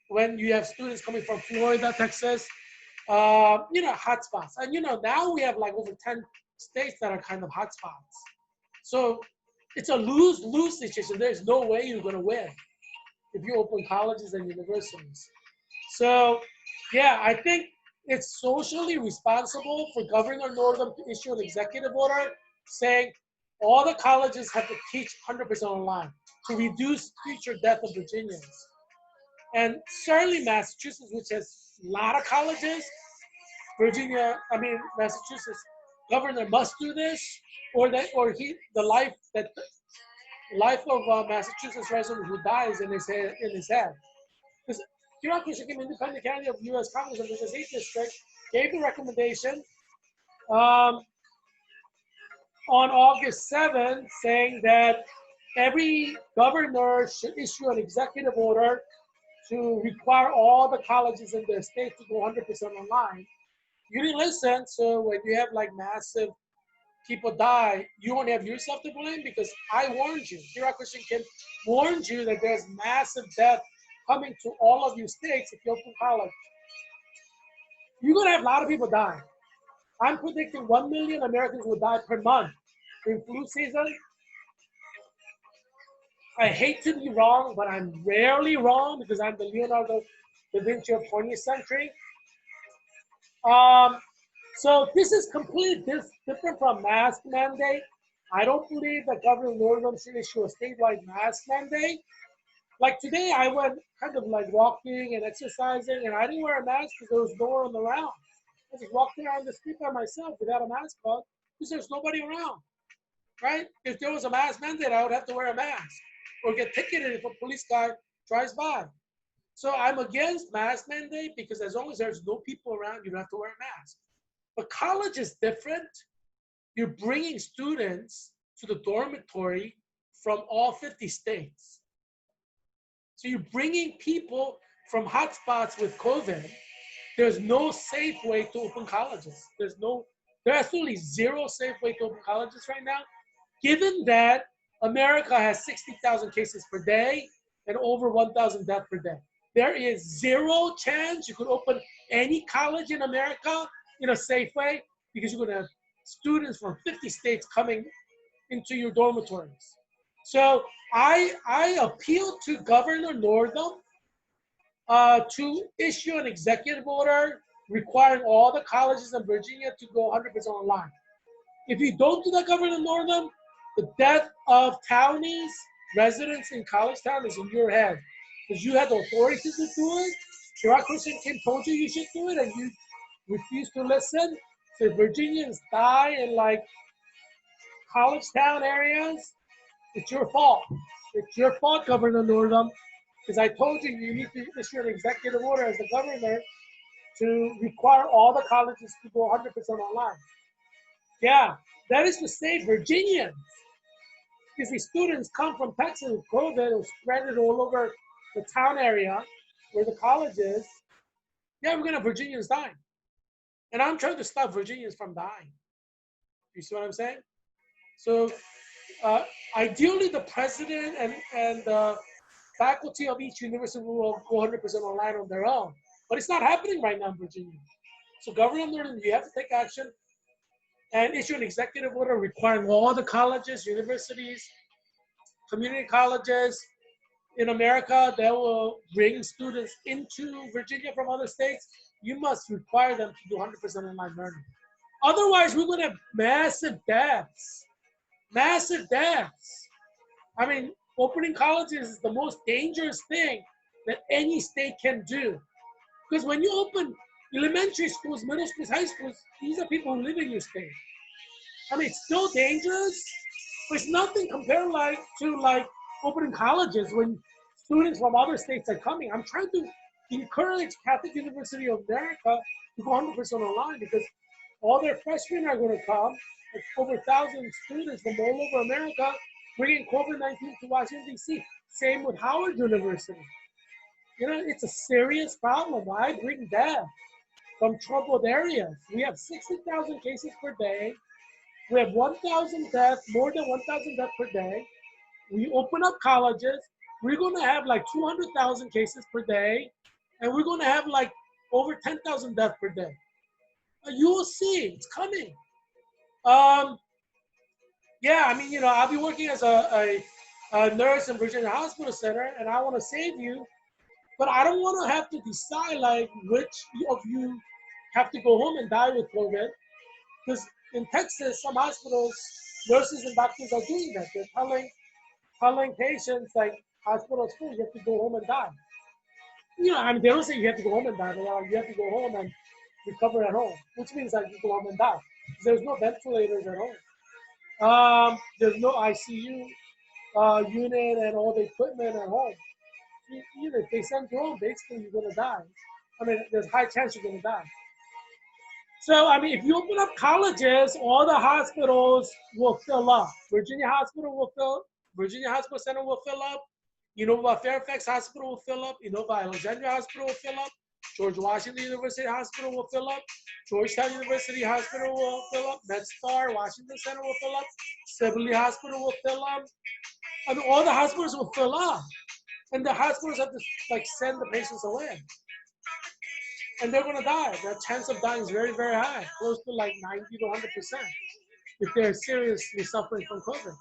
When you have students coming from Florida, Texas, hotspots. And, now we have like over 10 states that are kind of hotspots. So it's a lose-lose situation. There's no way you're going to win if you open colleges and universities. So, yeah, I think it's socially responsible for Governor Northam to issue an executive order saying all the colleges have to teach 100% online to reduce future death of Virginians. And certainly Massachusetts, which has a lot of colleges, Massachusetts governor must do this, the life of a Massachusetts resident who dies in his head. Because Heerak, Michigan, independent candidate of U.S. Congress in the 8th district, gave the recommendation um, on August 7th, saying that every governor should issue an executive order to require all the colleges in their state to go 100% online. You didn't listen, so when you have like massive people die, you only have yourself to blame because I warned you. Heerak Washington warned you that there's massive death coming to all of you states if you open college. You're gonna have a lot of people die. I'm predicting 1 million Americans will die per month in flu season. I hate to be wrong, but I'm rarely wrong because I'm the Leonardo da Vinci of 20th century. Um, so this is completely different from mask mandate. I don't believe that Governor Northam should issue a statewide mask mandate. Like today, I went kind of like walking and exercising, and I didn't wear a mask because there was no one around. I just walked around the street by myself without a mask on because there's nobody around, right? If there was a mask mandate, I would have to wear a mask or get ticketed if a police guy drives by. So I'm against mask mandate because as long as there's no people around, you don't have to wear a mask. But college is different. You're bringing students to the dormitory from all 50 states. So you're bringing people from hotspots with COVID. There's no safe way to open colleges. There's absolutely zero safe way to open colleges right now, given that America has 60,000 cases per day and over 1,000 deaths per day. There is zero chance you could open any college in America in a safe way because you're going to have students from 50 states coming into your dormitories. So I appeal to Governor Northam to issue an executive order requiring all the colleges in Virginia to go 100% online. If you don't do that, Governor Northam, the death of townies, residents in college town is in your head. Because you had the authority to do it. Heerak Washington told you should do it, and you refused to listen. So if Virginians die in like college town areas, it's your fault. It's your fault, Governor Northam, because I told you you need to issue an executive order as the governor to require all the colleges to go 100% online. Yeah, that is to say Virginians, because these students come from Texas with COVID or spread it all over the town area where the college is. Yeah, we're going to have Virginians dying. And I'm trying to stop Virginians from dying. You see what I'm saying? So ideally, the president and the faculty of each university will go 100% online on their own. But it's not happening right now in Virginia. So Governor Northam, you have to take action and issue an executive order requiring all the colleges, universities, community colleges in America that will bring students into Virginia from other states. You must require them to do 100% online learning. Otherwise, we're going to have massive deaths. Massive deaths. I mean, opening colleges is the most dangerous thing that any state can do. Because when you open elementary schools, middle schools, high schools, these are people who live in your state. I mean, it's still dangerous, but it's nothing compared to opening colleges when students from other states are coming. I'm trying to encourage Catholic University of America to go 100% online because all their freshmen are going to come. It's over 1,000 students from all over America bringing COVID-19 to Washington, D.C. Same with Howard University. You know, it's a serious problem. Why bring death from troubled areas? We have 60,000 cases per day. We have 1,000 deaths, more than 1,000 deaths per day. We open up colleges. We're going to have like 200,000 cases per day. And we're going to have like over 10,000 deaths per day. You will see, it's coming. Yeah, I mean, I'll be working as a nurse in Virginia Hospital Center, and I want to save you, but I don't want to have to decide like which of you have to go home and die with COVID. Because in Texas, some hospitals, nurses and doctors are doing that. They're telling patients, like, hospitals full, you have to go home and die. I mean, they don't say you have to go home and die, but you have to go home and recover at home, which means that you go home and die. There's no ventilators at home. There's no ICU unit and all the equipment at home. If they send you home, basically you're gonna die. I mean, there's a high chance you're gonna die. So, I mean, if you open up colleges, all the hospitals will fill up. Virginia Hospital Center will fill up. Fairfax Hospital will fill up. Alexandria Hospital will fill up. George Washington University Hospital will fill up. Georgetown University Hospital will fill up. MedStar, Washington Center will fill up. Sibley Hospital will fill up. I mean, all the hospitals will fill up. And the hospitals have to send the patients away. And they're gonna die. The chance of dying is very, very high, close to 90 to 100% if they're seriously suffering from COVID.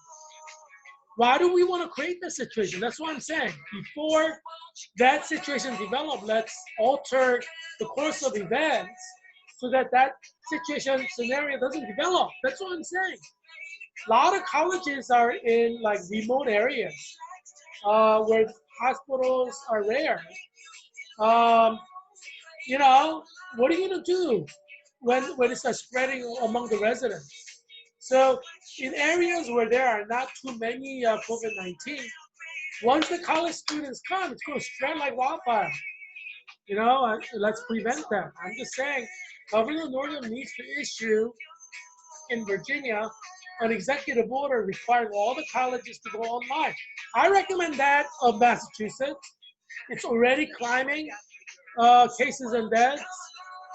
Why do we want to create this situation? That's what I'm saying. Before that situation develops, let's alter the course of events so that situation scenario doesn't develop. That's what I'm saying. A lot of colleges are in remote areas where hospitals are rare. What are you gonna do when it starts spreading among the residents? So in areas where there are not too many COVID-19, once the college students come, it's going to spread like wildfire. Let's prevent that. I'm just saying, Governor Northam needs to issue in Virginia an executive order requiring all the colleges to go online. I recommend that of Massachusetts. It's already climbing cases and deaths.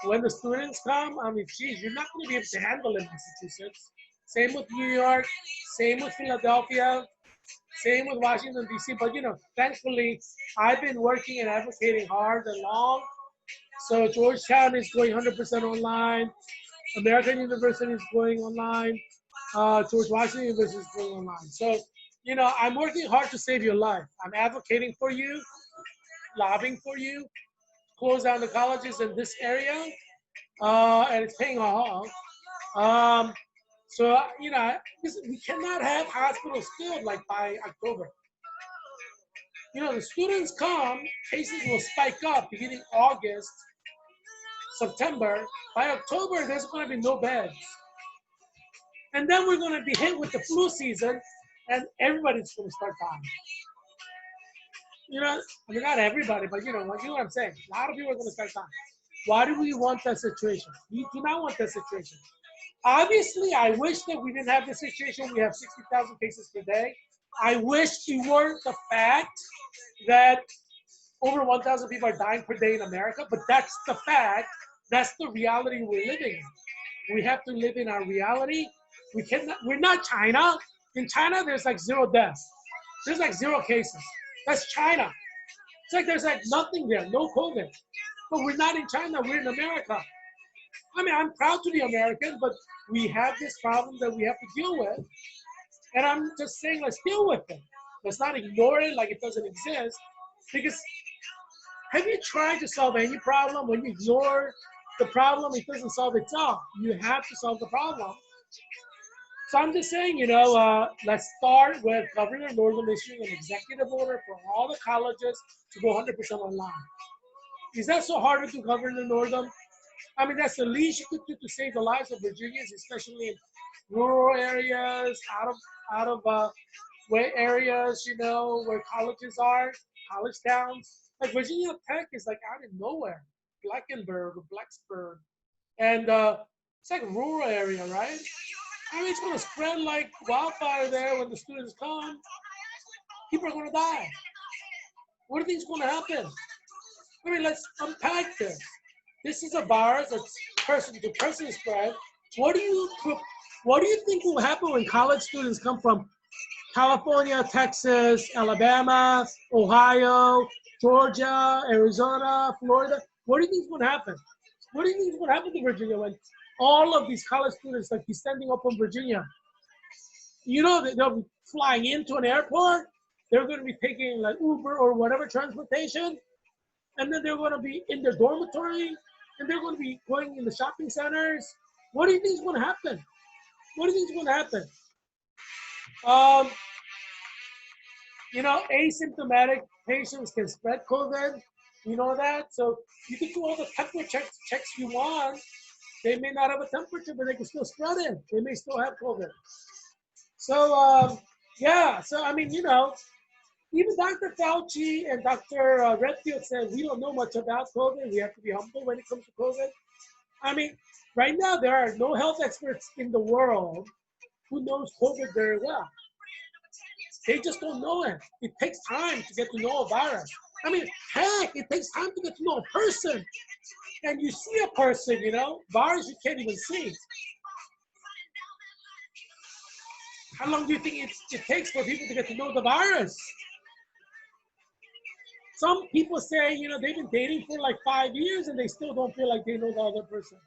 When the students come, I mean, geez, you're not going to be able to handle it in Massachusetts. Same with New York, same with Philadelphia, same with Washington, D.C. But, thankfully, I've been working and advocating hard and long. So Georgetown is going 100% online. American University is going online. George Washington University is going online. So, I'm working hard to save your life. I'm advocating for you, lobbying for you, close down the colleges in this area, and it's paying off. So, we cannot have hospitals filled by October. The students come, cases will spike up beginning August, September. By October, there's going to be no beds. And then we're going to be hit with the flu season, and everybody's going to start dying. I mean, not everybody, but you know what I'm saying. A lot of people are going to start dying. Why do we want that situation? We do not want that situation. Obviously, I wish that we didn't have this situation. We have 60,000 cases per day. I wish it weren't the fact that over 1,000 people are dying per day in America, but that's the fact. That's the reality we're living in. We have to live in our reality. We're not China. In China, there's 0 deaths. There's 0 cases. That's China. It's there's nothing there, no COVID. But we're not in China, we're in America. I mean, I'm proud to be American, but we have this problem that we have to deal with. And I'm just saying, let's deal with it. Let's not ignore it like it doesn't exist. Because have you tried to solve any problem? When you ignore the problem, it doesn't solve itself. You have to solve the problem. So I'm just saying, let's start with Governor Northam issuing an executive order for all the colleges to go 100% online. Is that so hard to do, Governor Northam? I mean, that's the least you could do to save the lives of Virginians, especially in rural areas, out of way areas, where colleges are, college towns. Virginia Tech is out of nowhere, Blacksburg, and it's a rural area, right? I mean, it's going to spread like wildfire there when the students come. People are going to die. What do you think is going to happen? I mean, let's unpack this. This is a virus that's person-to-person spread. What do you think will happen when college students come from California, Texas, Alabama, Ohio, Georgia, Arizona, Florida? What do you think is going to happen? What do you think is going to happen to Virginia when all of these college students descending up from Virginia? They'll be flying into an airport. They're going to be taking Uber or whatever transportation. And then they're going to be in their dormitory. and they're going to be going in the shopping centers. What do you think is going to happen? What do you think is going to happen? Um, asymptomatic patients can spread COVID. You know that? So you can do all the temperature checks you want. They may not have a temperature, but they can still spread it. They may still have COVID. So, yeah. So, I mean, even Dr. Fauci and Dr. Redfield said we don't know much about COVID. We have to be humble when it comes to COVID. I mean, right now, there are no health experts in the world who knows COVID very well. They just don't know it. It takes time to get to know a virus. I mean, heck, it takes time to get to know a person. And you see a person, virus you can't even see. How long do you think it takes for people to get to know the virus? Some people say, they've been dating for like 5 years and they still don't feel like they know the other person.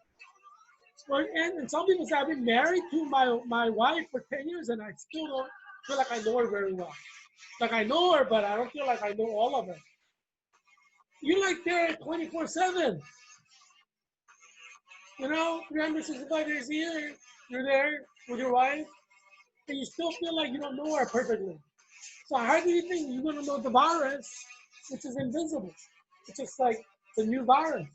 And some people say, I've been married to my wife for 10 years and I still don't feel like I know her very well. Like I know her, but I don't feel like I know all of her. You're like there 24/7. 365 days a year, you're there with your wife, and you still feel like you don't know her perfectly. So how do you think you're going to know the virus, which is invisible? It's just like the new virus.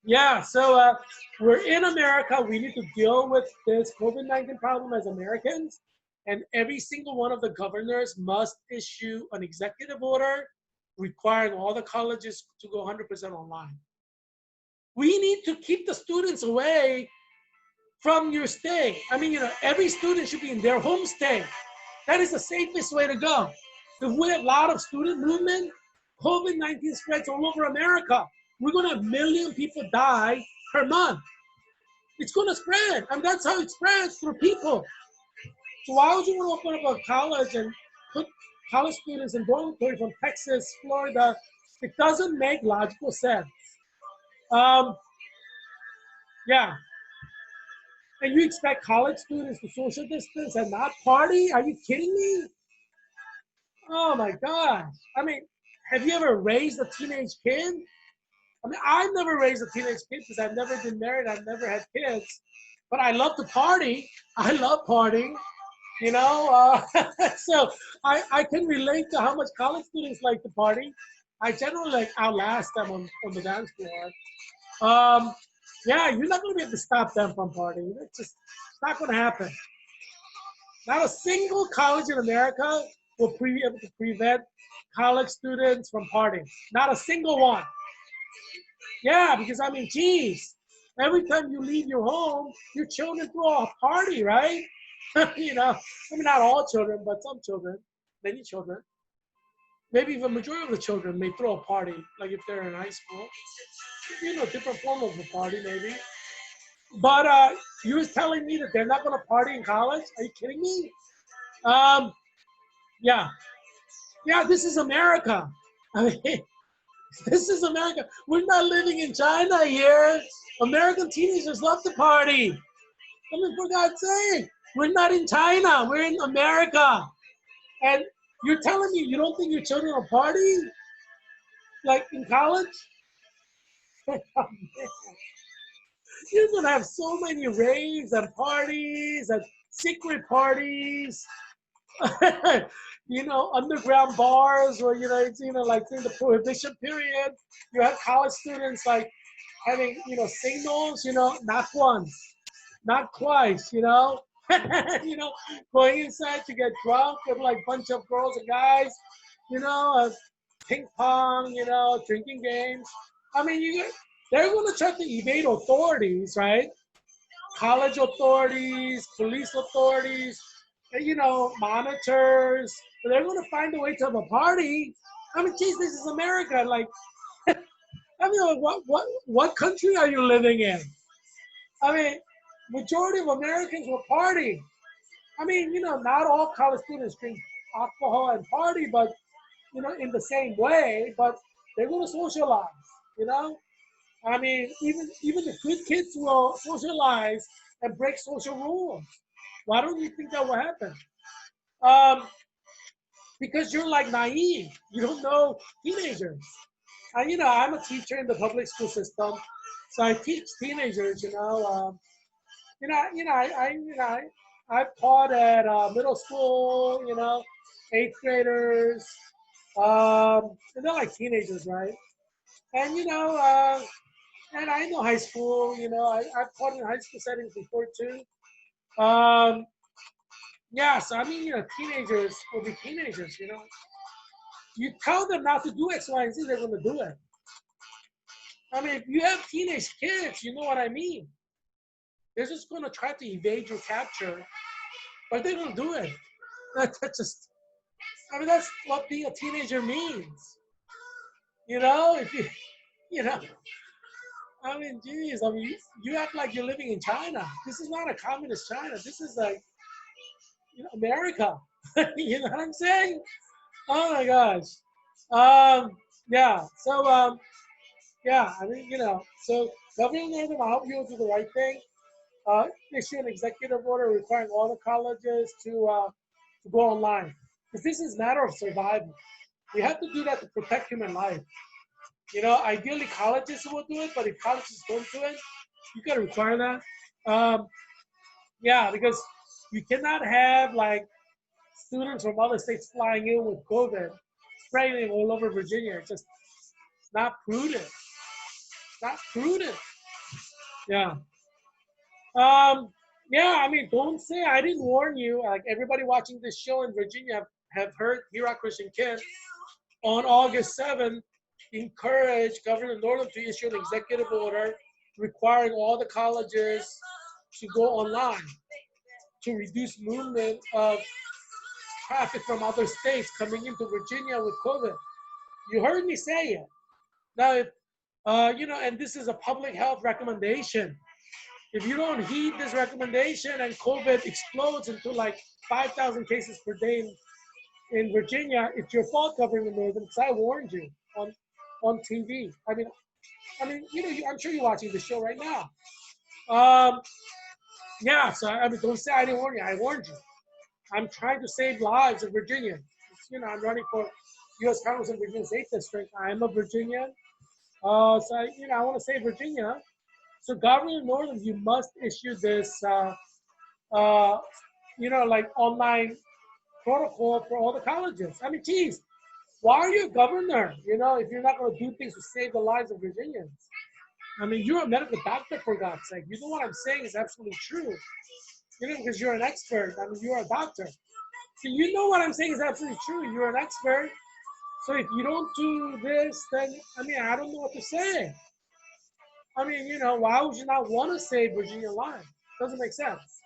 Yeah, so we're in America. We need to deal with this COVID-19 problem as Americans. And every single one of the governors must issue an executive order requiring all the colleges to go 100% online. We need to keep the students away from your stay. I mean, every student should be in their home stay. That is the safest way to go. If we have a lot of student movement, COVID-19 spreads all over America. We're going to have 1 million people die per month. It's going to spread. And that's how it spreads through people. So why would you want to open up a college and put college students in dormitory from Texas, Florida? It doesn't make logical sense. Yeah. And you expect college students to social distance and not party? Are you kidding me? Oh my gosh. I mean, have you ever raised a teenage kid? I mean, I've never raised a teenage kid because I've never been married. I've never had kids. But I love to party. I love partying, So I can relate to how much college students like to party. I generally outlast them on the dance floor. Yeah, you're not going to be able to stop them from partying. It's not going to happen. Not a single college in America will be able to prevent college students from partying. Not a single one. Yeah, because I mean, geez, every time you leave your home, your children throw a party, right? I mean, not all children, but some children, many children. Maybe the majority of the children may throw a party, like if they're in high school. Different form of a party, maybe. But you're telling me that they're not going to party in college? Are you kidding me? Yeah. Yeah, this is America. I mean, this is America. We're not living in China here. American teenagers love to party. I mean, for God's sake, we're not in China. We're in America. And you're telling me you don't think your children will party? Like in college? You're going to have so many raves and parties and secret parties. Underground bars where, it's, like during the prohibition period, you have college students like having, signals, not once, not twice, going inside to get drunk with like a bunch of girls and guys, ping pong, drinking games. I mean, they're going to try to evade authorities, right? College authorities, police authorities, monitors. But they're going to find a way to have a party. I mean, geez, this is America. Like, I mean, what country are you living in? I mean, majority of Americans will party. I mean, not all college students drink alcohol and party, but, in the same way, but they're going to socialize, I mean, even the good kids will socialize and break social rules. Why don't you think that will happen? Because you're like naive. You don't know teenagers. I'm a teacher in the public school system, so I teach teenagers. I've taught at middle school. Eighth graders, and they're like teenagers, right? And and I know high school. I've taught in high school settings before too. Um, yeah, so teenagers will be teenagers. You tell them not to do X, Y, and Z, they're going to do it. I mean, if you have teenage kids, you know what I mean. They're just going to try to evade your capture, but they don't do it. That's just, that's what being a teenager means. If you know, geez, you act like you're living in China. This is not a communist China. This is like, America. You know what I'm saying? Oh my gosh. Yeah. So, yeah, so Governor Northam, I hope you'll do the right thing. Issue an executive order requiring all the colleges to go online. Because this is a matter of survival. We have to do that to protect human life. Ideally colleges will do it, but if colleges don't do it, you got to require that. Yeah, because you cannot have like students from other states flying in with COVID, spreading all over Virginia. It's just not prudent. Not prudent. Yeah. Yeah, don't say I didn't warn you. Like everybody watching this show in Virginia have heard Heerak Christian Kid on August 7th encouraged Governor Northam to issue an executive order requiring all the colleges to go online to reduce movement of traffic from other states coming into Virginia with COVID. You heard me say it. Now, if, and this is a public health recommendation. If you don't heed this recommendation and COVID explodes into like 5,000 cases per day in Virginia, it's your fault, Governor Northam, because I warned you on TV. I'm sure you're watching the show right now. Yeah, so don't say I didn't warn you. I warned you. I'm trying to save lives in Virginia. I'm running for U.S. Congress in Virginia's 8th district. I am a Virginian. So I want to save Virginia. So Governor Northam, you must issue this, like online protocol for all the colleges. Geez, why are you a governor? If you're not going to do things to save the lives of Virginians. You're a medical doctor, for God's sake. You know what I'm saying is absolutely true. Because you're an expert. You're a doctor. So you know what I'm saying is absolutely true. You're an expert. So if you don't do this, then, I don't know what to say. Why would you not want to save Virginia lives? Doesn't make sense.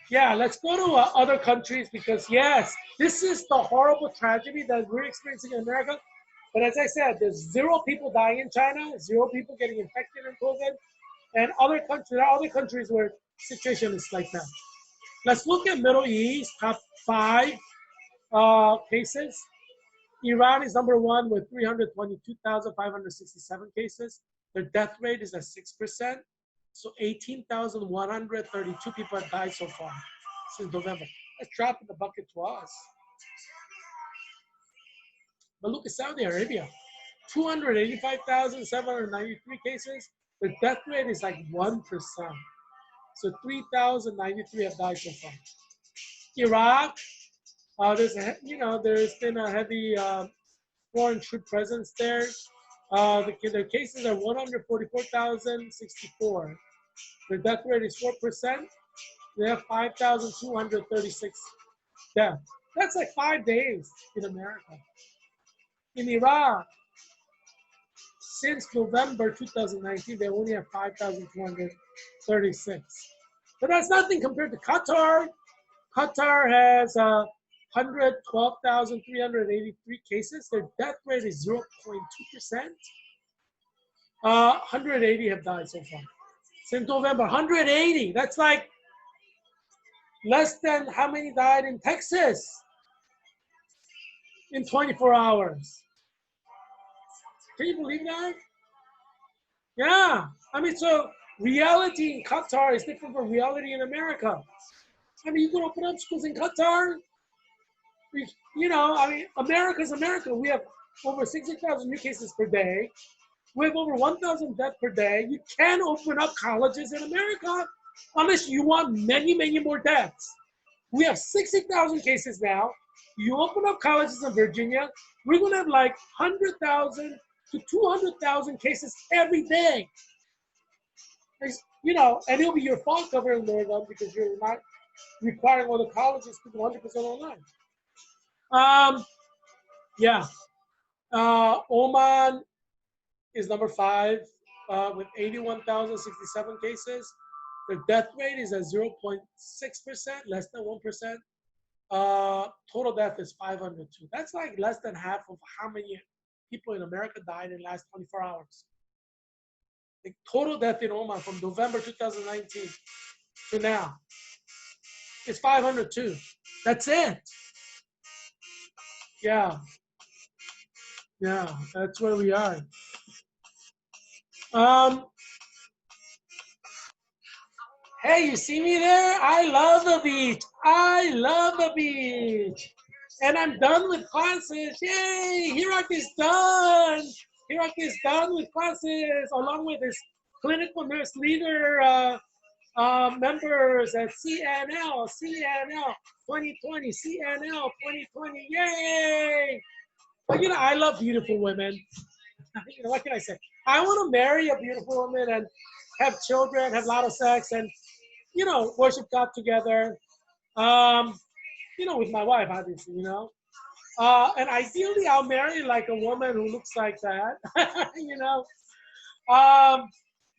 Yeah, let's go to other countries because, yes, this is the horrible tragedy that we're experiencing in America. But as I said, there's 0 people dying in China, 0 people getting infected in COVID, and there are other countries where the situation is like that. Let's look at Middle East, top 5 cases. Iran is number 1 with 322,567 cases. Their death rate is at 6%. So 18,132 people have died so far since November. That's drop in the bucket to us. But look at Saudi Arabia, 285,793 cases. The death rate is like 1%. So 3,093 have died so far. Iraq, there's been a heavy foreign troop presence there. The cases are 144,064. The death rate is 4%. They have 5,236 deaths. That's like 5 days in America. In Iraq, since November 2019, they only have 5,236. But that's nothing compared to Qatar. Qatar has 112,383 cases. Their death rate is 0.2%. 180 have died so far. Since November, 180. That's like less than how many died in Texas in 24 hours. Can you believe that? Yeah. So reality in Qatar is different from reality in America. You can open up schools in Qatar. You know, I mean, America's America. We have over 60,000 new cases per day. We have over 1,000 deaths per day. You can't open up colleges in America unless you want many, many more deaths. We have 60,000 cases now. You open up colleges in Virginia, we're going to have like 100,000 to 200,000 cases every day. You know, and it'll be your fault, Governor Northam, because you're not requiring all the colleges to go 100% online. Um, yeah. Oman is number 5 with 81,067 cases. The death rate is at 0.6%, less than 1%. Total death is 502. That's like less than half of how many people in America died in the last 24 hours. The total death in Oman from November 2019 to now is 502. That's it. Yeah, yeah, that's where we are. Um, Hey, you see me there? I love the beach. I love the beach. And I'm done with classes. Yay! Heerak is done. Heerak is done with classes along with his clinical nurse leader members at CNL 2020, CNL 2020. Yay! But you know, I love beautiful women. You know, what can I say? I want to marry a beautiful woman and have children, have a lot of sex, and you know, worship God together. You know, with my wife, obviously, you know. And ideally, I'll marry like a woman who looks like that. You know. Um,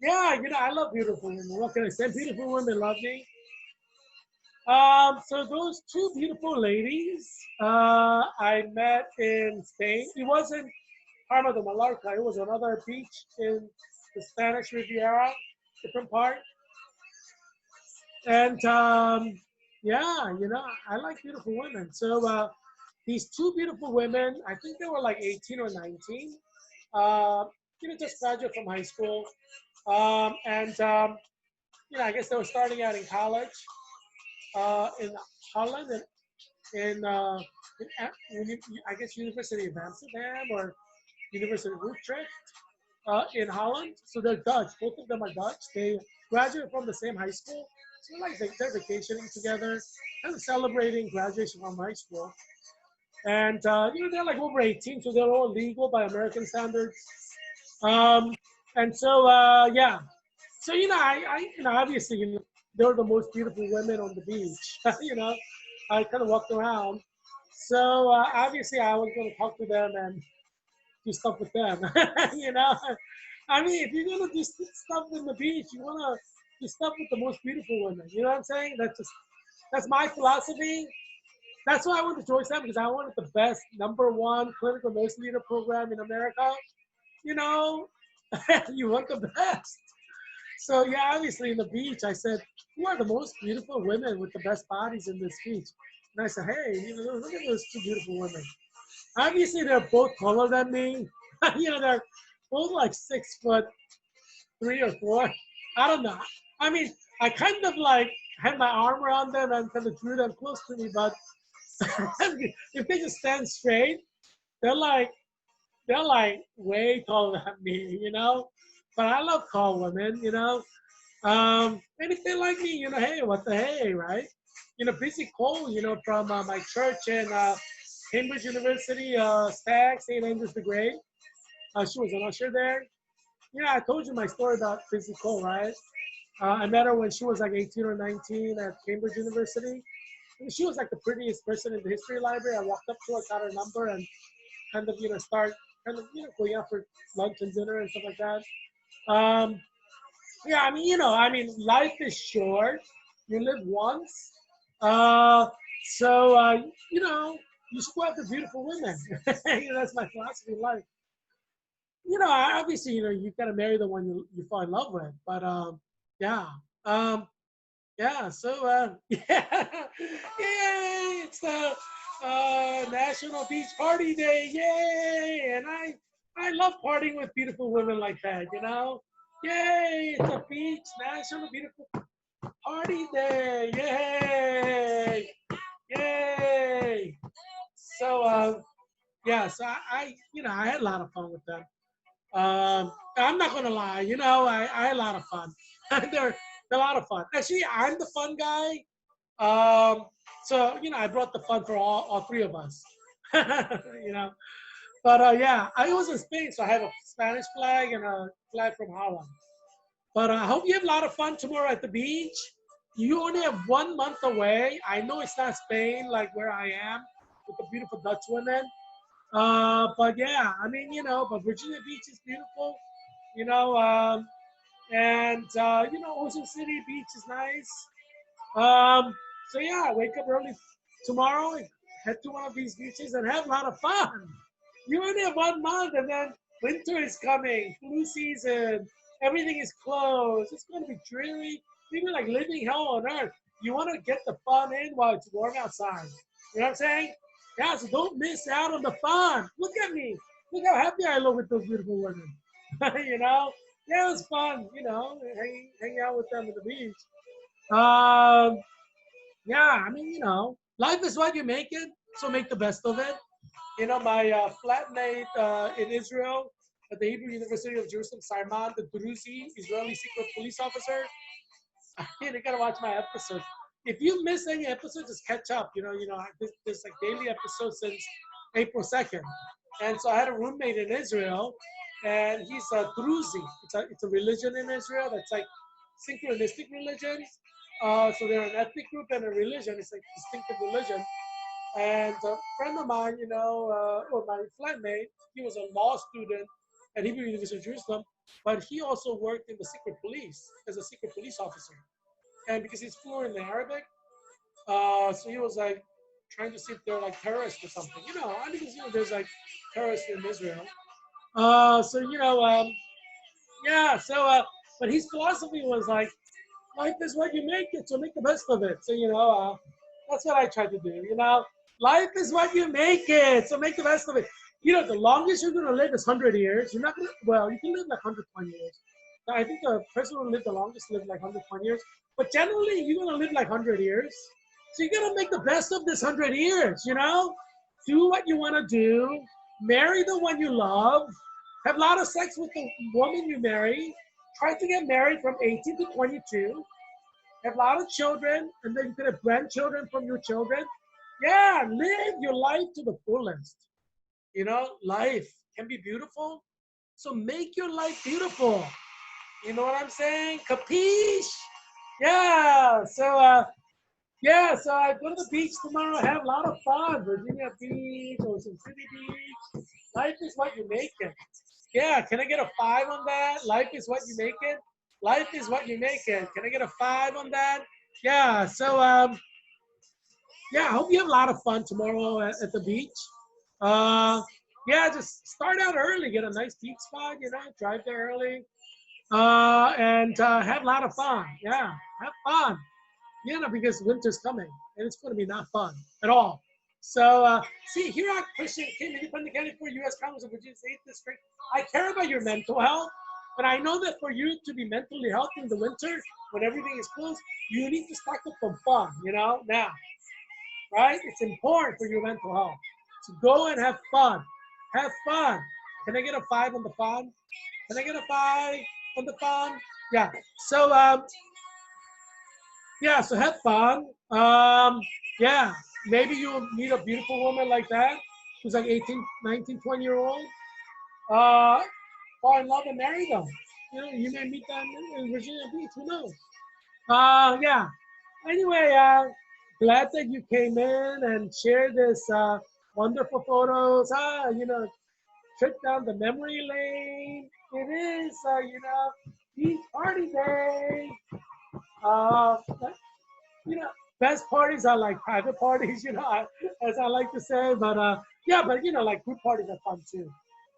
yeah, you know, I love beautiful women. What can I say? Beautiful women love me. So those two beautiful ladies I met in Spain. It wasn't Palma de Mallorca. It was another beach in the Spanish Riviera, different part. And yeah, you know, I like beautiful women. So these two beautiful women, I think they were like 18 or 19, you know, just graduated from high school. And, you know, I guess they were starting out in college in Holland and I guess University of Amsterdam or University of Utrecht in Holland. So they're Dutch. Both of them are Dutch. They graduated from the same high school. So like they're vacationing together, kind of celebrating graduation from high school. And you know, they're like over 18, so they're all legal by American standards. Um, and so yeah. So you know, I you know, obviously, you know, they were the most beautiful women on the beach. You know, I kind of walked around. So obviously, I was going to talk to them and do stuff with them. You know, I mean, if you're gonna do stuff in the beach, you wanna do stuff with the most beautiful women. You know what I'm saying? That's my philosophy. That's why I went to Georgetown because I wanted the best #1 clinical nurse leader program in America. You know, you want the best. So yeah, obviously in the beach, I said, who are the most beautiful women with the best bodies in this beach? And I said, hey, you know, look at those two beautiful women. Obviously, they're both taller than me. You know, they're both like 6'3" or 4". I don't know. I mean, I kind of like had my arm around them and kind of drew them close to me, but if they just stand straight, they're like they're like way taller than me, you know. But I love tall women, you know. And if they like me, you know, hey, what the hey, right? You know, Busy Cole, you know, from my church in Cambridge University, Stag, St. Andrews the Great. She was an usher there. Yeah, I told you my story about Busy Cole, right? I met her when she was like 18 or 19 at Cambridge University. And she was like the prettiest person in the history library. I walked up to her, got her number, and kind of, you know, start kind of, you know, going out for lunch and dinner and stuff like that. Um, yeah, I mean, you know, I mean, life is short. You live once. Uh, so, you know, you should go after beautiful women. You know, that's my philosophy in life. You know, obviously, you know, you gotta marry the one you fall in love with. But yeah, um, yeah. So yeah, yay! It's the National Beach Party Day, yay! And I love partying with beautiful women like that. You know, yay! It's a beach National Beautiful Party Day, yay! Yay! Yeah, so I had a lot of fun with them. I'm not gonna lie, I had a lot of fun. they're, they're a lot of fun. Actually, I'm the fun guy. So I brought the fun for all three of us. you know, but yeah, I was in Spain, so I have a Spanish flag and a flag from Holland. But I hope you have a lot of fun tomorrow at the beach. You only have 1 month away. I know it's not Spain like where I am with the beautiful Dutch women. But yeah, I mean, but Virginia Beach is beautiful, you know, and Ocean City Beach is nice. Um, so yeah, wake up early tomorrow, head to one of these beaches, and have a lot of fun. You only have 1 month, and then winter is coming, flu season, everything is closed. It's going to be dreary, maybe like living hell on earth. You want to get the fun in while it's warm outside. You know what I'm saying? Yeah, so don't miss out on the fun. Look at me. Look how happy I look with those beautiful women. you know? Yeah, it was fun, hanging out with them at the beach. Um, yeah, I mean, life is what you make it, so make the best of it. My flatmate in Israel at the Hebrew University of Jerusalem, Sarman, the Druzi, Israeli secret police officer. You gotta watch my episodes. If you miss any episode, just catch up. There's like daily episodes since April 2nd. And so I had a roommate in Israel, and he's a Druzi. It's a religion in Israel that's like synchronistic religion. So they're an ethnic group and a religion. It's like distinctive religion. And a friend of mine, or my flatmate, he was a law student at Hebrew University of Jerusalem, but he also worked in the secret police as a secret police officer. And because he's fluent in Arabic, so he was like trying to see if they're like terrorists or something. And because there's like terrorists in Israel. So yeah. So but his philosophy was like, life is what you make it, so make the best of it. So that's what I try to do. Life is what you make it, so make the best of it. The longest you're gonna live is 100 years. You're not gonna. Well, you can live like 120 years. I think the person who lived the longest lived like 120 years. But generally, you're gonna live like 100 years. So you gotta make the best of this 100 years. Do what you want to do. Marry the one you love. Have a lot of sex with the woman you marry. Try to get married from 18 to 22. Have a lot of children, and then you can have grandchildren from your children. Yeah, live your life to the fullest. Life can be beautiful. So make your life beautiful. You know what I'm saying? Capiche? Yeah. So I go to the beach tomorrow, have a lot of fun. Virginia Beach, Ocean City Beach. Life is what you make it. Yeah, can I get a 5 on that? Life is what you make it. Life is what you make it. Can I get a 5 on that? Yeah. So yeah, I hope you have a lot of fun tomorrow at the beach. Uh, yeah, just start out early, get a nice beach spot. Drive there early, and have a lot of fun. Yeah, have fun. Because winter's coming and it's going to be not fun at all. So, see, Heerak Christian Kim, independent candidate for U.S. Congress of Virginia's 8th District. I care about your mental health, but I know that for you to be mentally healthy in the winter, when everything is closed, you need to stock up some fun, now, right? It's important for your mental health. So go and have fun. Have fun. Can I get a 5 on the fun? Can I get a 5 on the fun? Yeah. So, yeah, so have fun. Yeah, maybe you'll meet a beautiful woman like that who's like 18, 19, 20-year old. Fall in love and marry them. You may meet them in Virginia Beach. Who knows? Yeah. Anyway, glad that you came in and shared this wonderful photos. Trip down the memory lane. It is, beach party day. Uh, best parties are like private parties, as I like to say. But yeah, but like group parties are fun too,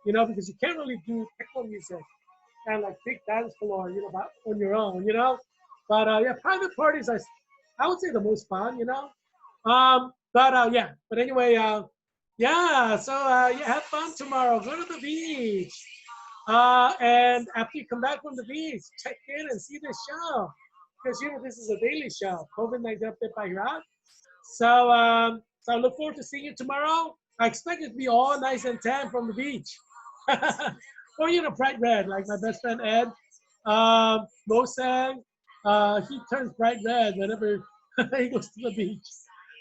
because you can't really do techno music and like big dance floor, on your own. But yeah, private parties are, I would say, the most fun. But yeah, but anyway, yeah. So yeah, have fun tomorrow. Go to the beach. And after you come back from the beach, check in and see the show. Because this is a daily show, COVID-19 update by Heerak. So I look forward to seeing you tomorrow. I expect it to be all nice and tan from the beach. Or, bright red, like my best friend Ed. Mosang, he turns bright red whenever he goes to the beach.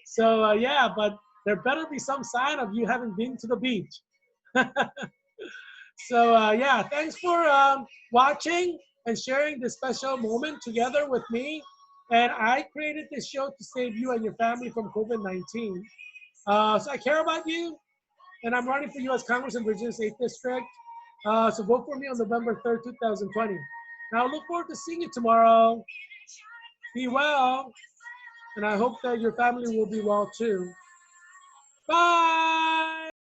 So, yeah, but there better be some sign of you having been to the beach. So, yeah, thanks for watching and sharing this special moment together with me. And I created this show to save you and your family from COVID-19. So I care about you, and I'm running for U.S. Congress in Virginia's 8th District. So vote for me on November 3rd, 2020. Now I look forward to seeing you tomorrow. Be well, and I hope that your family will be well too. Bye!